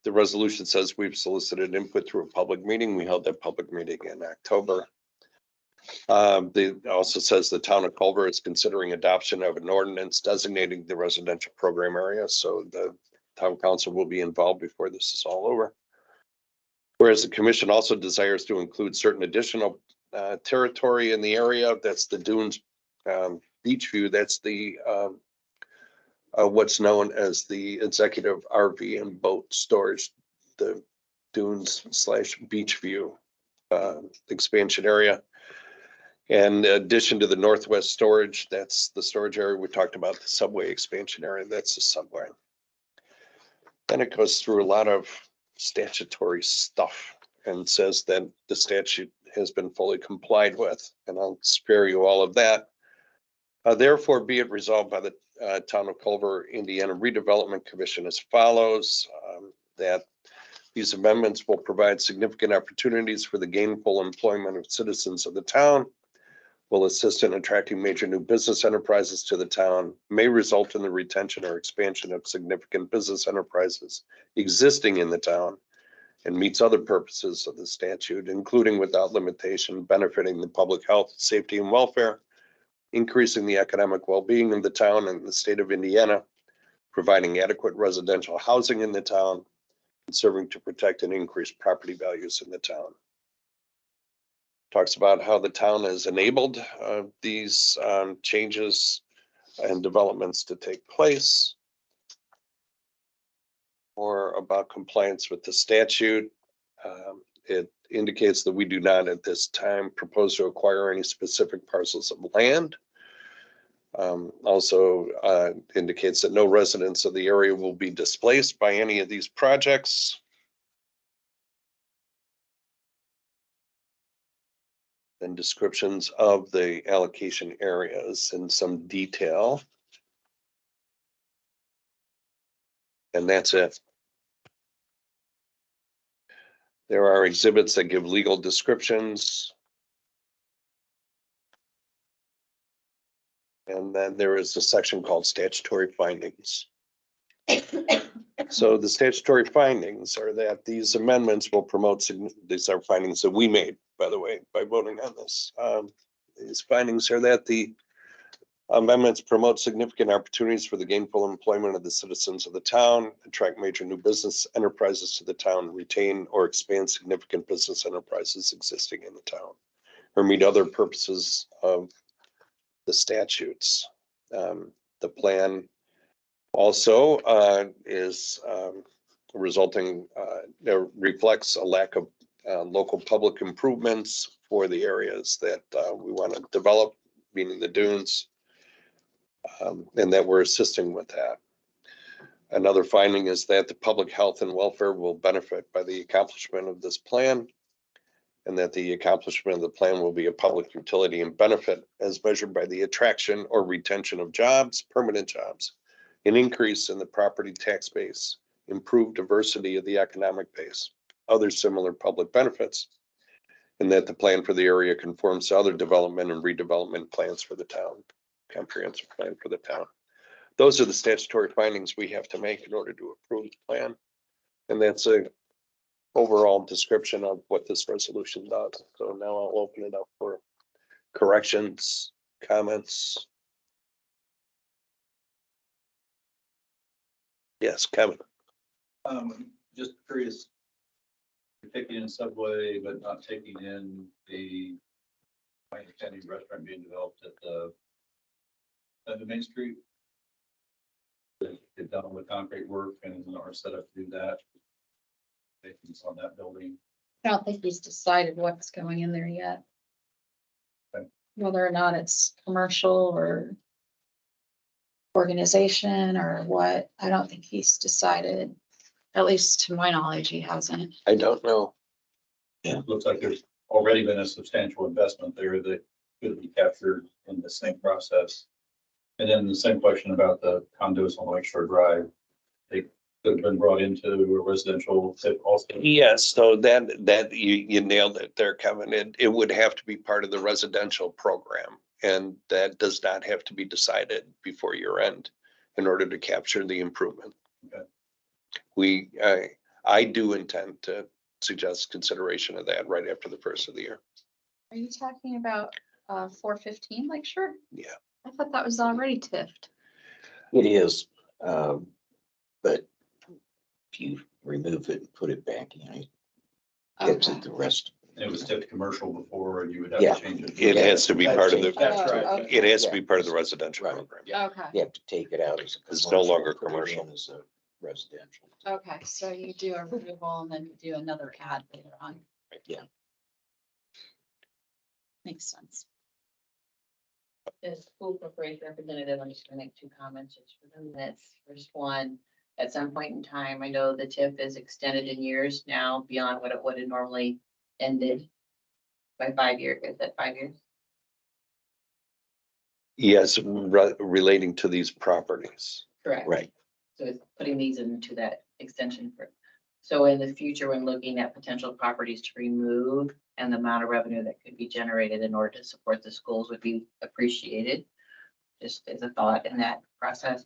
The resolution says we've solicited input through a public meeting. We held that public meeting in October. It also says the town of Culver is considering adoption of an ordinance designating the residential program area. So the town council will be involved before this is all over. Whereas the commission also desires to include certain additional territory in the area. That's the Dunes beach view. That's the what's known as the executive RV and boat storage, the Dunes / beach view expansion area. In addition to the northwest storage, that's the storage area. We talked about the subway expansion area. That's the subway. Then it goes through a lot of statutory stuff and says that the statute has been fully complied with, and I'll spare you all of that. Therefore, be it resolved by the Town of Culver, Indiana Redevelopment Commission as follows, that these amendments will provide significant opportunities for the gainful employment of citizens of the town, will assist in attracting major new business enterprises to the town, may result in the retention or expansion of significant business enterprises existing in the town, and meets other purposes of the statute, including without limitation benefiting the public health, safety, and welfare, increasing the economic well-being of the town and the state of Indiana, providing adequate residential housing in the town, and serving to protect and increase property values in the town. Talks about how the town has enabled these changes and developments to take place, or about compliance with the statute. It indicates that we do not at this time propose to acquire any specific parcels of land. Also indicates that no residents of the area will be displaced by any of these projects. And descriptions of the allocation areas in some detail. And that's it. There are exhibits that give legal descriptions. And then there is a section called statutory findings. So the statutory findings are that these amendments will promote, these are findings that we made, by the way, by voting on this. These findings are that the amendments promote significant opportunities for the gainful employment of the citizens of the town, attract major new business enterprises to the town, retain or expand significant business enterprises existing in the town, or meet other purposes of the statutes. The plan also is resulting, reflects a lack of local public improvements for the areas that we want to develop, meaning the dunes, and that we're assisting with that. Another finding is that the public health and welfare will benefit by the accomplishment of this plan, and that the accomplishment of the plan will be a public utility and benefit as measured by the attraction or retention of jobs, permanent jobs, an increase in the property tax base, improved diversity of the economic base, other similar public benefits, and that the plan for the area conforms to other development and redevelopment plans for the town, comprehensive plan for the town. Those are the statutory findings we have to make in order to approve the plan. And that's a overall description of what this resolution does. So now I'll open it up for corrections, comments. Yes, Kevin. Just curious, you're taking in subway, but not taking in my understanding restaurant being developed at the Main Street. Get done with concrete work and are set up to do that. Vacancies on that building. I don't think he's decided what's going in there yet. Okay. Whether or not it's commercial or organization or what, I don't think he's decided. At least to my knowledge, he hasn't. I don't know. It looks like there's already been a substantial investment there that could be captured in the same process. And then the same question about the condos on Lakeshore Drive. They could have been brought into a residential also. Yes, so that you nailed it there, Kevin. It would have to be part of the residential program, and that does not have to be decided before year end in order to capture the improvement. Okay. I do intend to suggest consideration of that right after the first of the year. Are you talking about 415 Lakeshore? Yeah. I thought that was already TIF'd. It is, but if you remove it and put it back in, it gets Okay. it the rest. It was tipped commercial before and you would have Yeah. to change it. It has to be part of the, That's right. Oh, okay. it has to be part of the residential Right. program. Yeah. Okay, You have to take it out as a. It's no longer put it in commercial. As a residential. okay, so you do a removal and then you do another ad later on. Yeah. Makes sense. As school corporation representative, I'm just gonna make two comments just for the minutes. First one, at some point in time, I know the TIF is extended in years now beyond what it would have normally ended by 5 years. Is that 5 years? Yes, relating to these properties. Correct. Right. So it's putting these into that extension for, so in the future, when looking at potential properties to remove and the amount of revenue that could be generated in order to support the schools would be appreciated. Just as a thought in that process.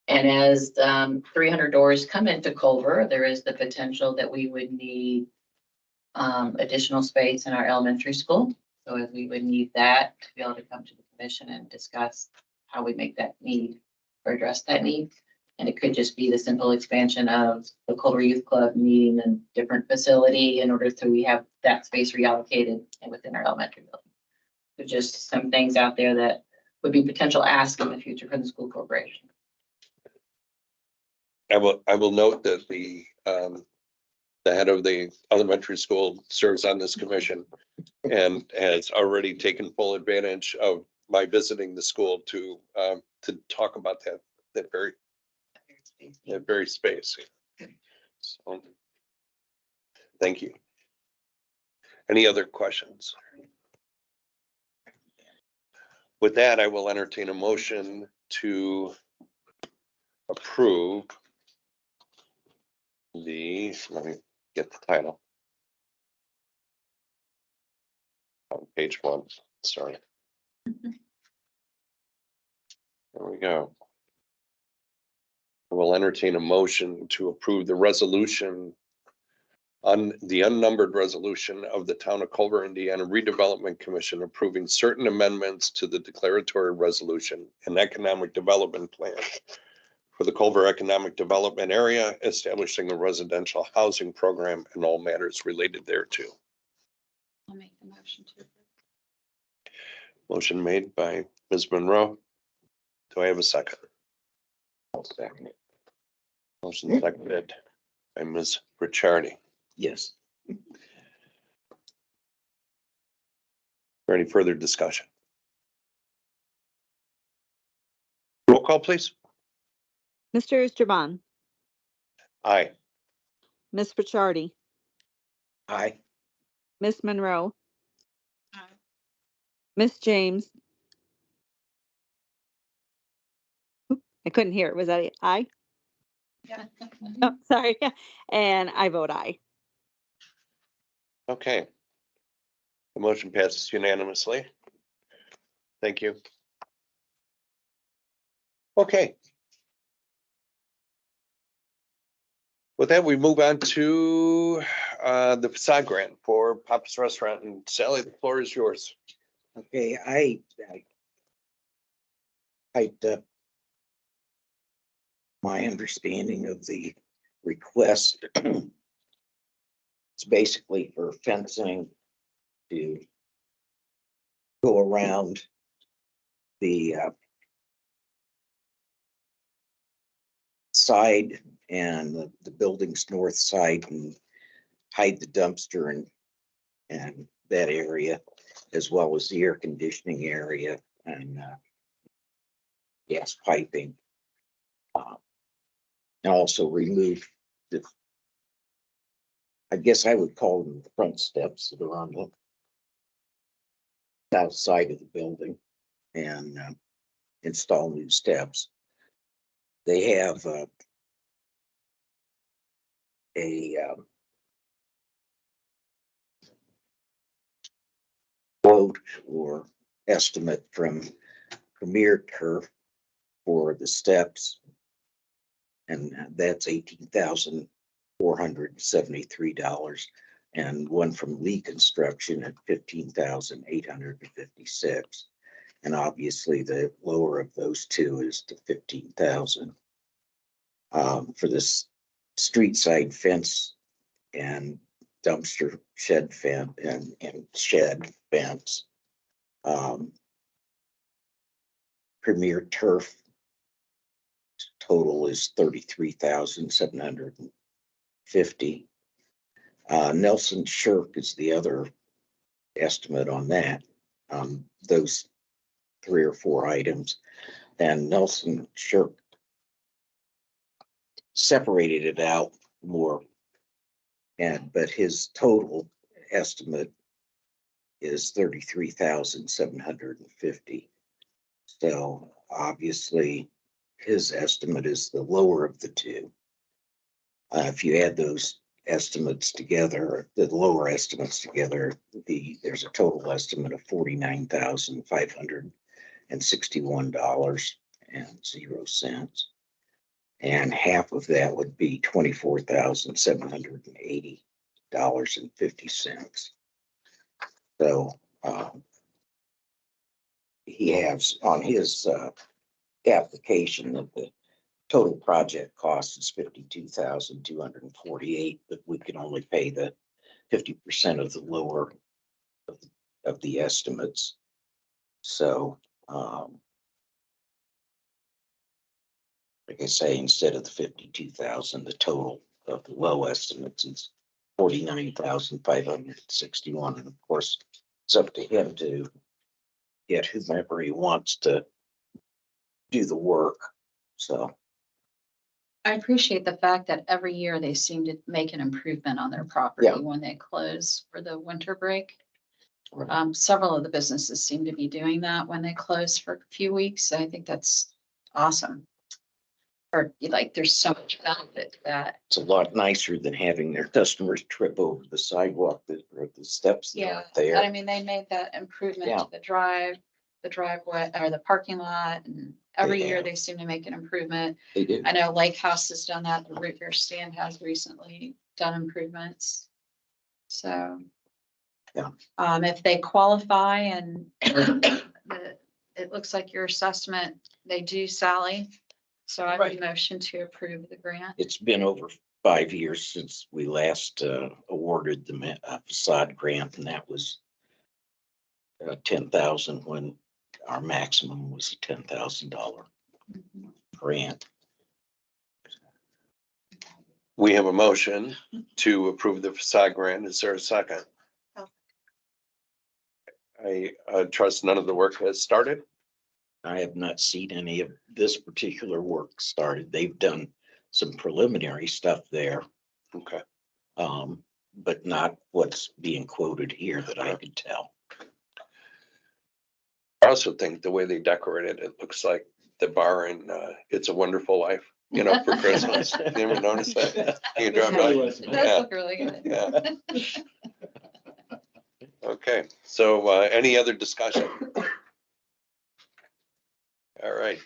And as 300 doors come into Culver, there is the potential that we would need additional space in our elementary school. So as we would need that to be able to come to the commission and discuss how we make that need or address that need. And it could just be the simple expansion of the Culver Youth Club needing a different facility in order to we have that space reallocated and within our elementary building. So just some things out there that would be potential ask in the future for the school corporation. I will note that the head of the elementary school serves on this commission and has already taken full advantage of my visiting the school to talk about that very space. So, thank you. Any other questions? With that, I will entertain a motion to approve let me get the title. On page 1, sorry. There we go. I will entertain a motion to approve the resolution on the unnumbered resolution of the Town of Culver, Indiana Redevelopment Commission approving certain amendments to the declaratory resolution and economic development plan for the Culver Economic Development Area, establishing a residential housing program and all matters related thereto. I'll make the motion to approve. Motion made by Ms. Monroe. Do I have a second? I'll second it. Motion seconded by Ms. Ricciardi. Yes. For any further discussion? Roll call, please. Mr. Easterbond, Aye. Ms. Pritchard, Aye. Ms. Monroe, Aye. Ms. James. Oop, I couldn't hear. Was that aye? Yeah. Oh, sorry. And I vote aye. Okay. The motion passes unanimously. Thank you. Okay. With that, we move on to the facade grant for Papa's Restaurant. And Sally, the floor is yours. Okay, I typed up my understanding of the request. It's basically for fencing to go around the side and the building's north side and hide the dumpster and that area, as well as the air conditioning area and gas piping. And also remove the, I guess I would call them the front steps that are on the south side of the building, and install new steps. They have a quote or estimate from Premier Turf for the steps, and that's $18,473, and one from Lee Construction at $15,856. And obviously the lower of those two is the 15,000. For this street side fence and dumpster shed fence and shed fence, Premier Turf total is $33,750. Nelson Shirk is the other estimate on that. Those 3 or 4 items, and Nelson Shirk separated it out more, but his total estimate is $33,750. So obviously his estimate is the lower of the two. If you add those estimates together, the lower estimates together, there's a total estimate of $49,561.00. And half of that would be $24,780.50. So he has on his application that the total project cost is $52,248, but we can only pay the 50% of the lower of the estimates. So like I say, instead of the 52,000, the total of the low estimates is 49,561. And of course, it's up to him to get whomever he wants to do the work. So, I appreciate the fact that every year they seem to make an improvement on their property Yeah. when they close for the winter break. right. Several of the businesses seem to be doing that when they close for a few weeks. I think that's awesome. Or like, there's so much benefit to that. It's a lot nicer than having their customers trip over the sidewalk or the steps that Yeah, aren't there. I mean, they made that improvement Yeah. to the driveway, or the parking lot, and every year have. they seem to make an improvement. They do. I know Lake House has done that, the root beer stand has recently done improvements. So. Yeah. If they qualify and it looks like your assessment, they do, Sally. So I would Right. motion to approve the grant. It's been over 5 years since we last awarded the facade grant, and that was 10,000 when our maximum was a $10,000 grant. We have a motion to approve the facade grant. Is there a second? Oh. I trust none of the work has started. I have not seen any of this particular work started. They've done some preliminary stuff there, Okay. but not what's being quoted here that I could tell. I also think the way they decorated it looks like the bar in It's a Wonderful Life, you know, for Christmas. You ever notice that? You drive by? It does Yeah. look really good. Yeah. Okay, so any other discussion? All right,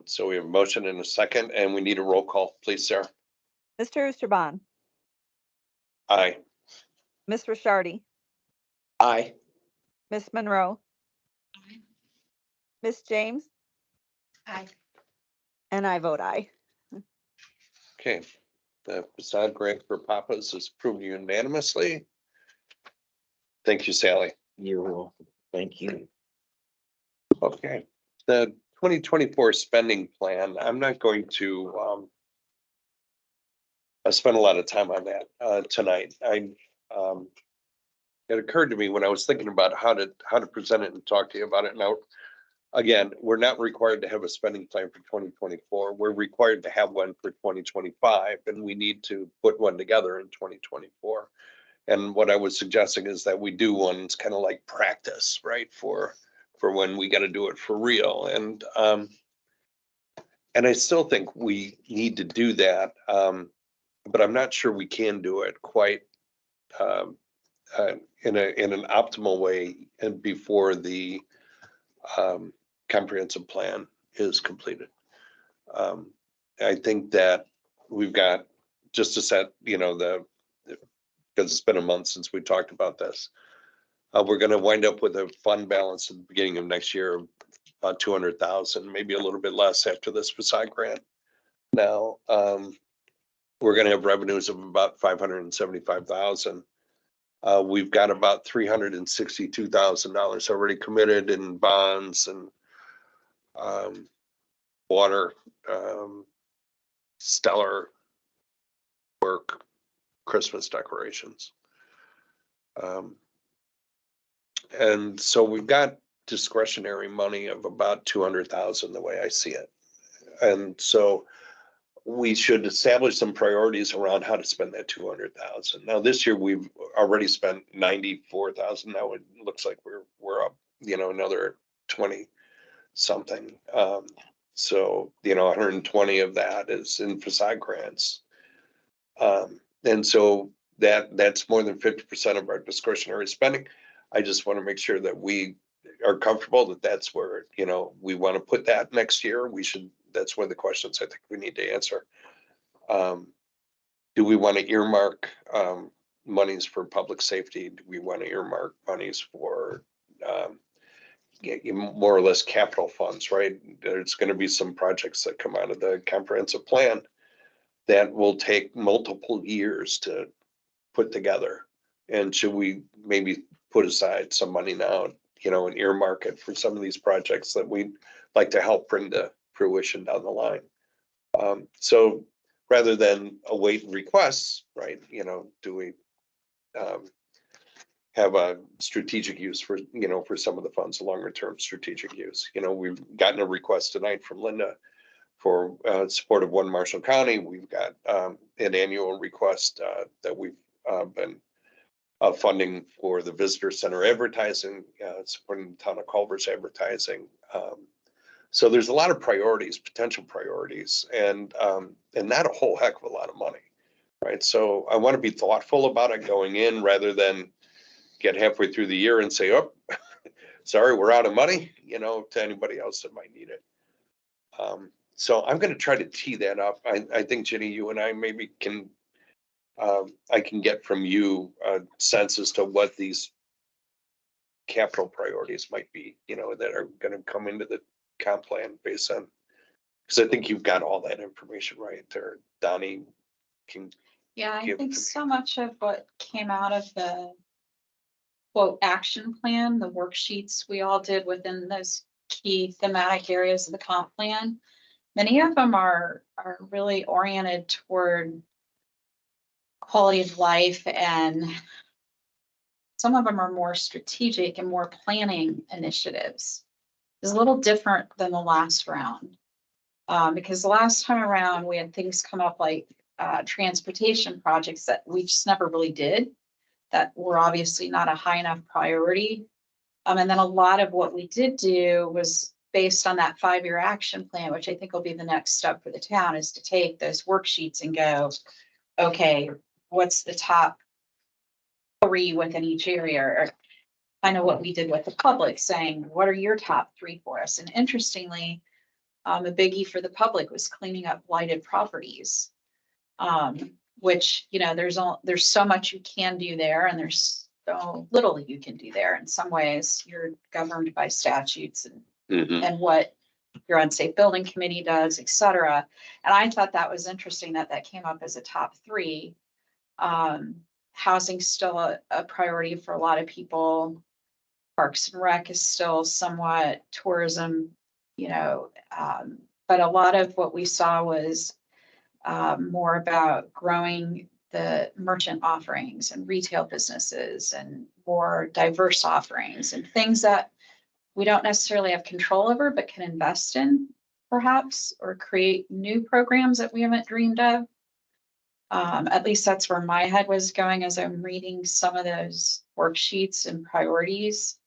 so we have a motion and a second, and we need a roll call, please, Sarah. Mr. Oosterbaan, Aye. Ms. Rishardi, Aye. Ms. Monroe, Ms. James, Aye. and I vote aye. Okay, the facade grant for Papa's is approved unanimously. Thank you, Sally. You're welcome. Thank you. Okay, the 2024 spending plan, I'm not going to spend a lot of time on that tonight. It occurred to me when I was thinking about how to present it and talk to you about it. Now, again, we're not required to have a spending plan for 2024. We're required to have one for 2025, and we need to put one together in 2024. And what I was suggesting is that we do one, it's kind of like practice, right? For when we got to do it for real. And I still think we need to do that. But I'm not sure we can do it quite in an optimal way and before the comprehensive plan is completed. I think that we've got just to set, you know, because it's been a month since we talked about this. We're going to wind up with a fund balance at the beginning of next year of about 200,000, maybe a little bit less after this facade grant. Now, we're going to have revenues of about 575,000. We've got about $362,000 already committed in bonds and water, stellar work, Christmas decorations. And so we've got discretionary money of about 200,000 the way I see it. And so we should establish some priorities around how to spend that 200,000. Now this year we've already spent 94,000. Now it looks like we're up, you know, another 20 something. So, you know, 120 of that is in facade grants. And so that's more than 50% of our discretionary spending. I just want to make sure that we are comfortable that that's where, you know, we want to put that next year. That's one of the questions I think we need to answer. Do we want to earmark monies for public safety? Do we want to earmark monies for more or less capital funds, right? There's going to be some projects that come out of the comprehensive plan that will take multiple years to put together. And should we maybe put aside some money now, you know, and earmark it for some of these projects that we'd like to help bring to fruition down the line? So rather than await requests, right, you know, do we have a strategic use for, for some of the funds, longer term strategic use. We've gotten a request tonight from Linda for support of One Marshall County. We've got an annual request that we've been funding for the visitor center advertising, supporting the town of Culver's advertising. So there's a lot of priorities, potential priorities, and not a whole heck of a lot of money, right? So I want to be thoughtful about it going in rather than get halfway through the year and say, oh, sorry, we're out of money, to anybody else that might need it. So I'm going to try to tee that up. I think, Jenny, you and I maybe can, I can get from you a sense as to what these capital priorities might be, that are going to come into the comp plan based on, because I think you've got all that information right there. Donnie can. Yeah, I give think to me. so much of what came out of the quote action plan, the worksheets we all did within those key thematic areas of the comp plan, many of them are really oriented toward quality of life, and some of them are more strategic and more planning initiatives. It's a little different than the last round. Because the last time around, we had things come up like transportation projects that we just never really did, that were obviously not a high enough priority. And then a lot of what we did do was based on that 5-year action plan, which I think will be the next step for the town, is to take those worksheets and go, okay, what's the top 3 within each area? Or I know what we did with the public, saying, what are your top 3 for us? And interestingly, a biggie for the public was cleaning up blighted properties, which, there's so much you can do there, and there's so little you can do there. In some ways, you're governed by statutes and what your unsafe building committee does, et cetera. And I thought that was interesting that came up as a top 3. Housing's still a priority for a lot of people. Parks and Rec is still somewhat tourism, but a lot of what we saw was more about growing the merchant offerings and retail businesses and more diverse offerings and things that we don't necessarily have control over, but can invest in perhaps, or create new programs that we haven't dreamed of. At least that's where my head was going as I'm reading some of those worksheets and priorities.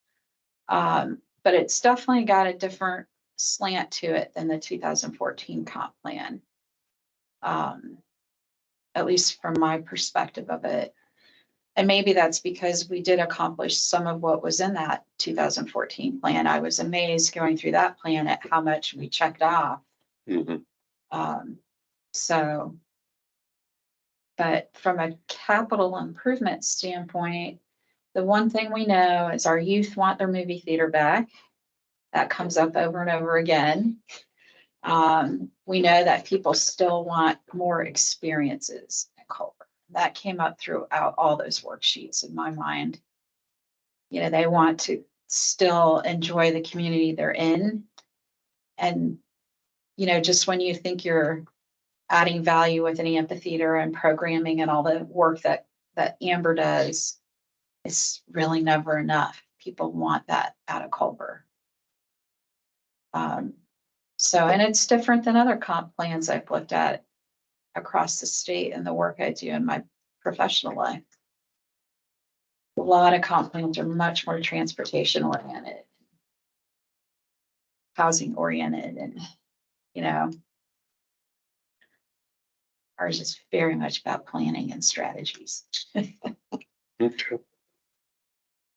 But it's definitely got a different slant to it than the 2014 comp plan. At least from my perspective of it. And maybe that's because we did accomplish some of what was in that 2014 plan. I was amazed going through that plan at how much we checked off. But from a capital improvement standpoint, the one thing we know is our youth want their movie theater back. That comes up over and over again. We know that people still want more experiences at Culver. That came up throughout all those worksheets in my mind. They want to still enjoy the community they're in. And, just when you think you're adding value with an amphitheater and programming and all the work that Amber does, it's really never enough. People want that out of Culver. And it's different than other comp plans I've looked at across the state and the work I do in my professional life. A lot of comp plans are much more transportation oriented, housing oriented, and, ours is very much about planning and strategies. Okay.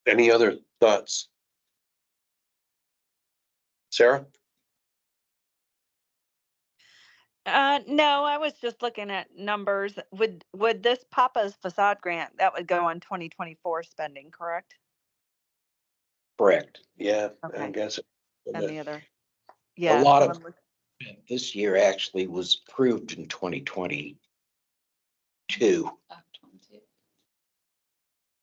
Any other thoughts? Sarah? No, I was just looking at numbers. Would this Papa's Facade grant, that would go on 2024 spending, correct? Correct. Yeah, I Okay. guess. And the other, A yeah. lot so of I'm look- this year actually was approved in 2022,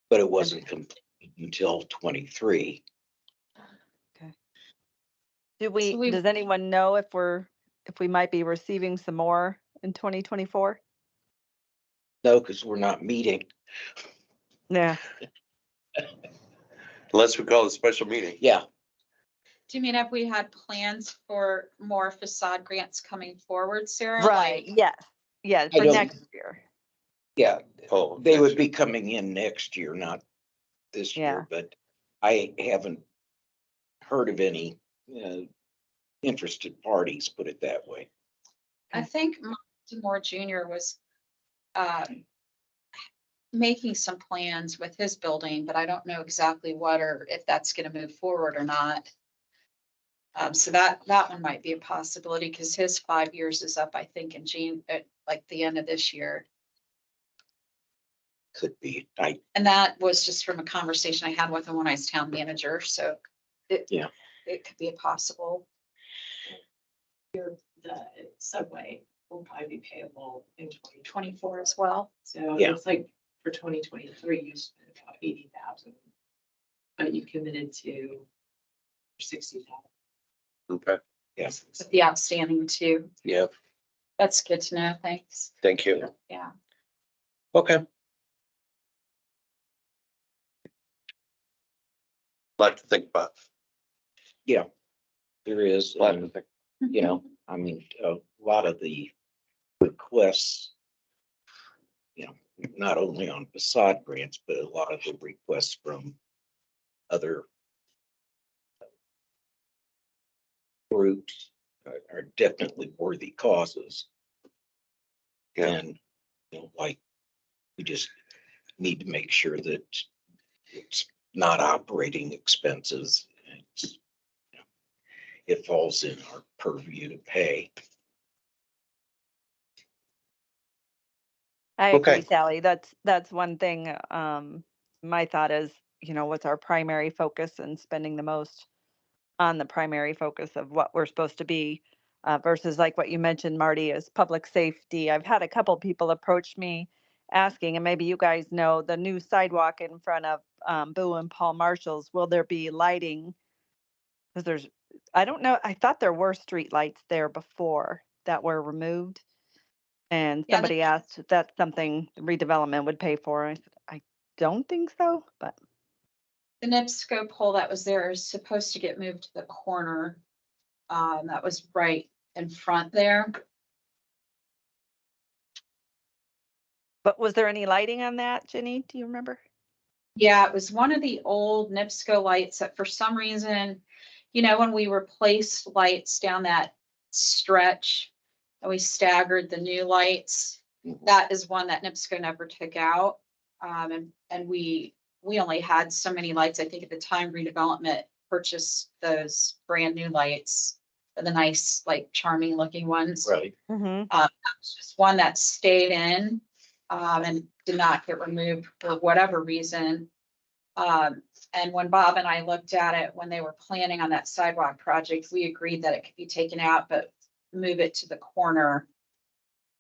but it wasn't complete until 23. Does anyone know if we might be receiving some more in 2024? No, because we're not meeting. Yeah. Unless we call a special meeting. Yeah, Do you mean if we had plans for more facade grants coming forward, Sarah? Right, Like, yes, yeah, I for don't- next year. yeah, Oh, they would be coming in next year, not this Yeah. year, but I haven't heard of any interested parties, put it that way. I think Moore Junior was making some plans with his building, but I don't know exactly what or if that's gonna move forward or not. So that one might be a possibility because his 5 years is up, I think, in June, at like the end of this year. Could be. And that was just from a conversation I had with him when I was town manager, so it could be a possible. The subway will probably be payable in 24 as well. So Yeah. it's like for 2023, you spent about 80,000. But you committed to 60,000. okay, Yes. With the outstanding too. yeah, That's good to know. Thanks. thank you. Yeah. Okay. Lot to think about. Yeah, there is, Lot to think. you know, I mean, a lot of the requests, you know, not only on facade grants, but a lot of the requests from other groups are definitely worthy causes. Yeah. And, you know, like, we just need to make sure that it's not operating expenses. It's, you know, it falls in our purview to pay. I Okay. agree, Sally. That's one thing. My thought is, what's our primary focus and spending the most on the primary focus of what we're supposed to be versus like what you mentioned, Marty, is public safety. I've had a couple people approach me asking, and maybe you guys know the new sidewalk in front of Boo and Paul Marshall's. Will there be lighting? Because I don't know. I thought there were street lights there before that were removed. And Yeah, somebody asked if that's something redevelopment would pay for. I said, I don't think so, but The NIPSCO pole that was there is supposed to get moved to the corner. That was right in front there. was there any lighting on that, Jenny? Do you remember? Yeah, it was one of the old NIPSCO lights that for some reason, when we replaced lights down that stretch and we staggered the new lights, that is one that NIPSCO never took out. And we only had so many lights. I think at the time redevelopment purchased those brand new lights, the nice, like charming looking ones. Right. Mm-hmm. That was just one that stayed in and did not get removed for whatever reason. And when Bob and I looked at it, when they were planning on that sidewalk project, we agreed that it could be taken out, but move it to the corner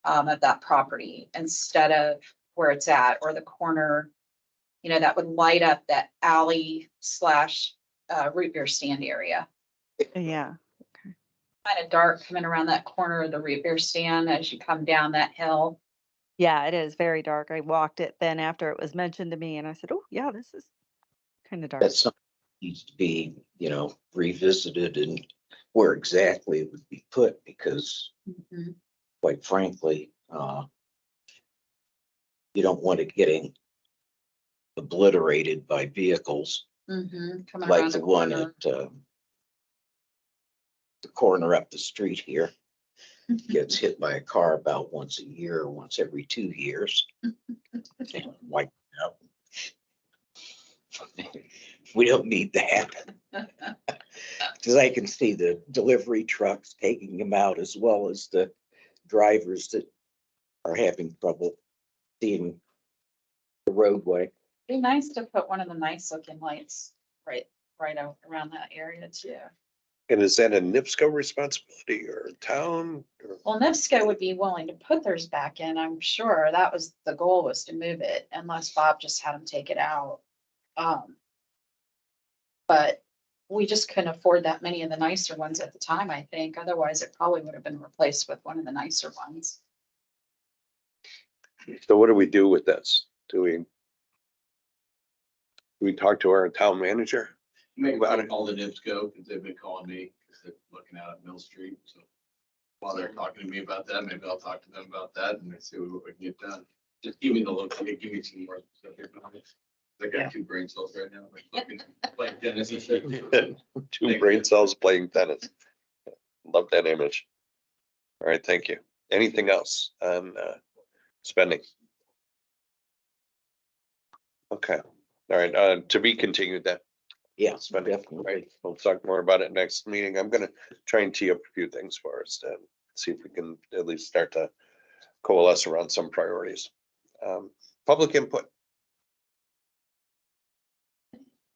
of that property instead of where it's at, or the corner, that would light up that alley / root beer stand area. Yeah. Kind of dark coming around that corner of the root beer stand as you come down that hill. Yeah, it is very dark. I walked it then after it was mentioned to me and I said, oh yeah, this is kind of dark. That's something that needs to be, you know, revisited and where exactly it would be put, because quite frankly, you don't want it getting obliterated by vehicles Coming like around the the one corner. at the corner up the street here. Gets hit by a car about once a year, once every 2 years. And wipe it out. We don't need that. Because I can see the delivery trucks taking them out, as well as the drivers that are having trouble seeing the roadway. Be nice to put one of the nice looking lights right out around that area too. And is that a NIPSCO responsibility or town? Or- Well, NIPSCO would be willing to put theirs back in, I'm sure. That was the goal, was to move it, unless Bob just had them take it out. But we just couldn't afford that many of the nicer ones at the time, I think. Otherwise, it probably would have been replaced with one of the nicer ones. So what do we do with this? Do we talk to our town manager? Maybe About it. all the nibs go, because they've been calling me, because they're looking out at Mill Street, so. While they're talking to me about that, maybe I'll talk to them about that and see what we can get done. Just give me the look, give me some more stuff here. I got 2 brain cells right now, like Dennis and shit. 2 brain cells playing tennis. Love that image. All right, thank you. Anything else on spending? Okay, all right, to be continued then. Yeah, Spending, definitely. right? We'll talk more about it next meeting. I'm gonna try and tee up a few things for us and see if we can at least start to coalesce around some priorities. Public input.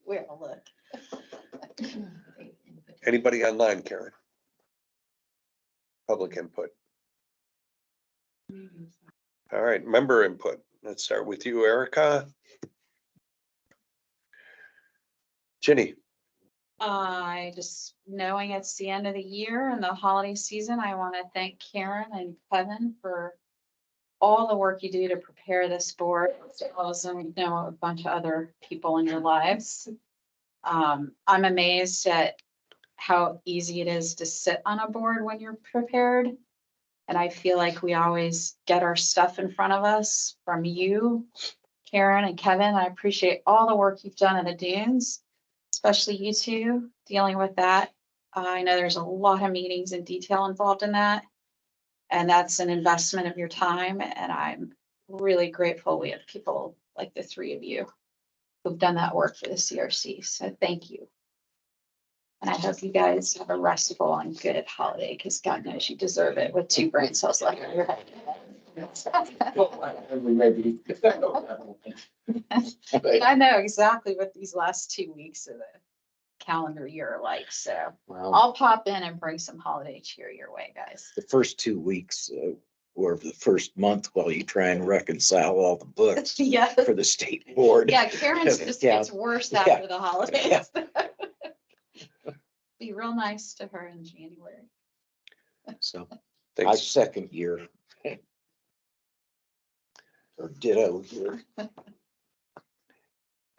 Where, look. Anybody online, Karen? Public input. All right, member input. Let's start with you, Erica. Ginny. Just knowing it's the end of the year and the holiday season, I want to thank Karen and Kevin for all the work you do to prepare this board, as well as a bunch of other people in your lives. I'm amazed at how easy it is to sit on a board when you're prepared. And I feel like we always get our stuff in front of us from you, Karen and Kevin. I appreciate all the work you've done in the dunes, especially you two dealing with that. I know there's a lot of meetings and detail involved in that. And that's an investment of your time. And I'm really grateful we have people like the 3 of you who've done that work for the CRC. So thank you. And I hope you guys have a restful and good holiday, because God knows you deserve it with 2 brain cells left in your head. I know exactly what these last 2 weeks of the calendar year are like, so Well, I'll pop in and bring some holiday cheer your way, guys. the first 2 weeks or the first month while you try and reconcile all the books Yeah, for the state board. yeah, Karen's just Yeah. gets worse Yeah. after the holidays. Yeah. Be real nice to her in January. So I Thanks. second year. Or ditto here.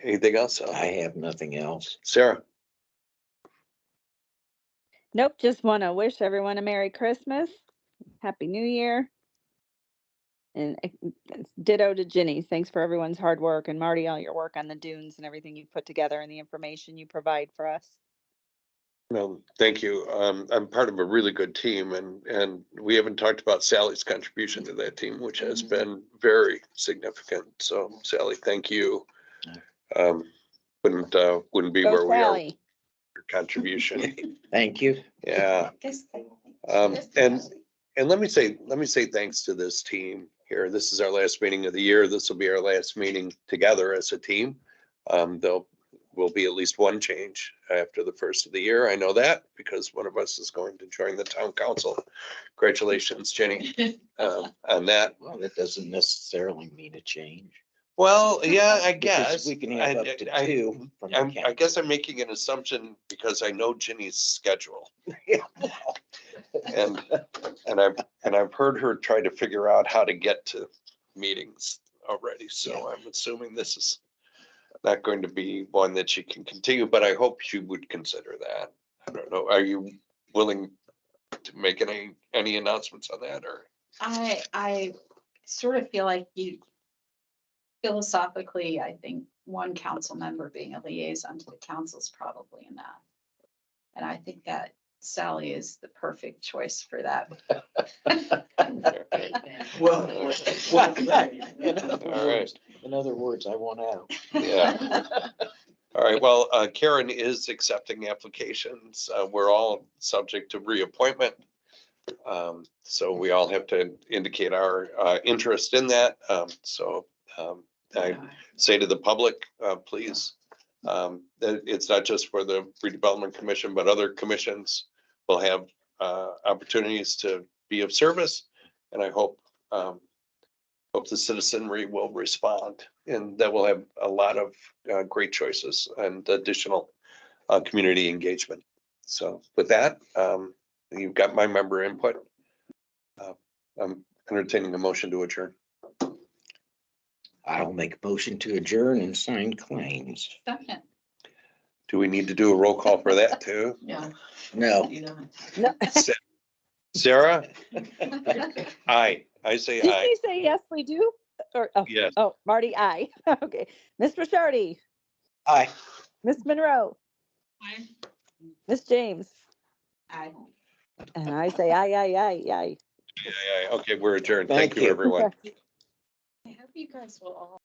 Anything else? I have nothing else. Sarah. Nope, just want to wish everyone a Merry Christmas, Happy New Year. And ditto to Ginny. Thanks for everyone's hard work, and Marty, all your work on the dunes and everything you've put together and the information you provide for us. No, thank you. I'm part of a really good team, and we haven't talked about Sally's contribution to that team, which has been very significant. So Sally, thank you. Wouldn't be Go where we are. Sally. Your contribution. Thank you. Yeah. And let me say thanks to this team here. This is our last meeting of the year. This will be our last meeting together as a team. There'll will be at least one change after the first of the year. I know that because one of us is going to join the town council. Congratulations, Jenny, on that. Well, that doesn't necessarily mean a change. Well, yeah, I Because guess. we can have up to 2 from the I guess council. I'm making an assumption because I know Ginny's schedule. Yeah. And I've heard her try to figure out how to get to meetings already. So I'm assuming this is not going to be one that she can continue, but I hope she would consider that. I don't know. Are you willing to make any announcements on that, or? I sort of feel like you philosophically, I think one council member being a liaison to the council is probably enough. And I think that Sally is the perfect choice for that. Well, All right. in other words, I want out. Yeah. All right. Well, Karen is accepting applications. We're all subject to reappointment. So we all have to indicate our interest in that. I say to the public, please, that it's not just for the Redevelopment Commission, but other commissions will have opportunities to be of service. And I hope the citizenry will respond, and that we'll have a lot of great choices and additional community engagement. So with that, you've got my member input. I'm entertaining a motion to adjourn. I'll make a motion to adjourn and sign claims. Second. Do we need to do a roll call for that too? No. No. You know. No, Sarah? Aye. I say did aye. we say yes, we do? Or, oh, Yes. oh, Marty, aye. Okay. Ms. Bouchardy, Aye. Ms. Monroe, Aye. Ms. James, Aye. and I say aye, aye, aye, aye. Yeah, yeah. Okay, we're adjourned. Thank Thank you, you. everyone. I hope you guys will all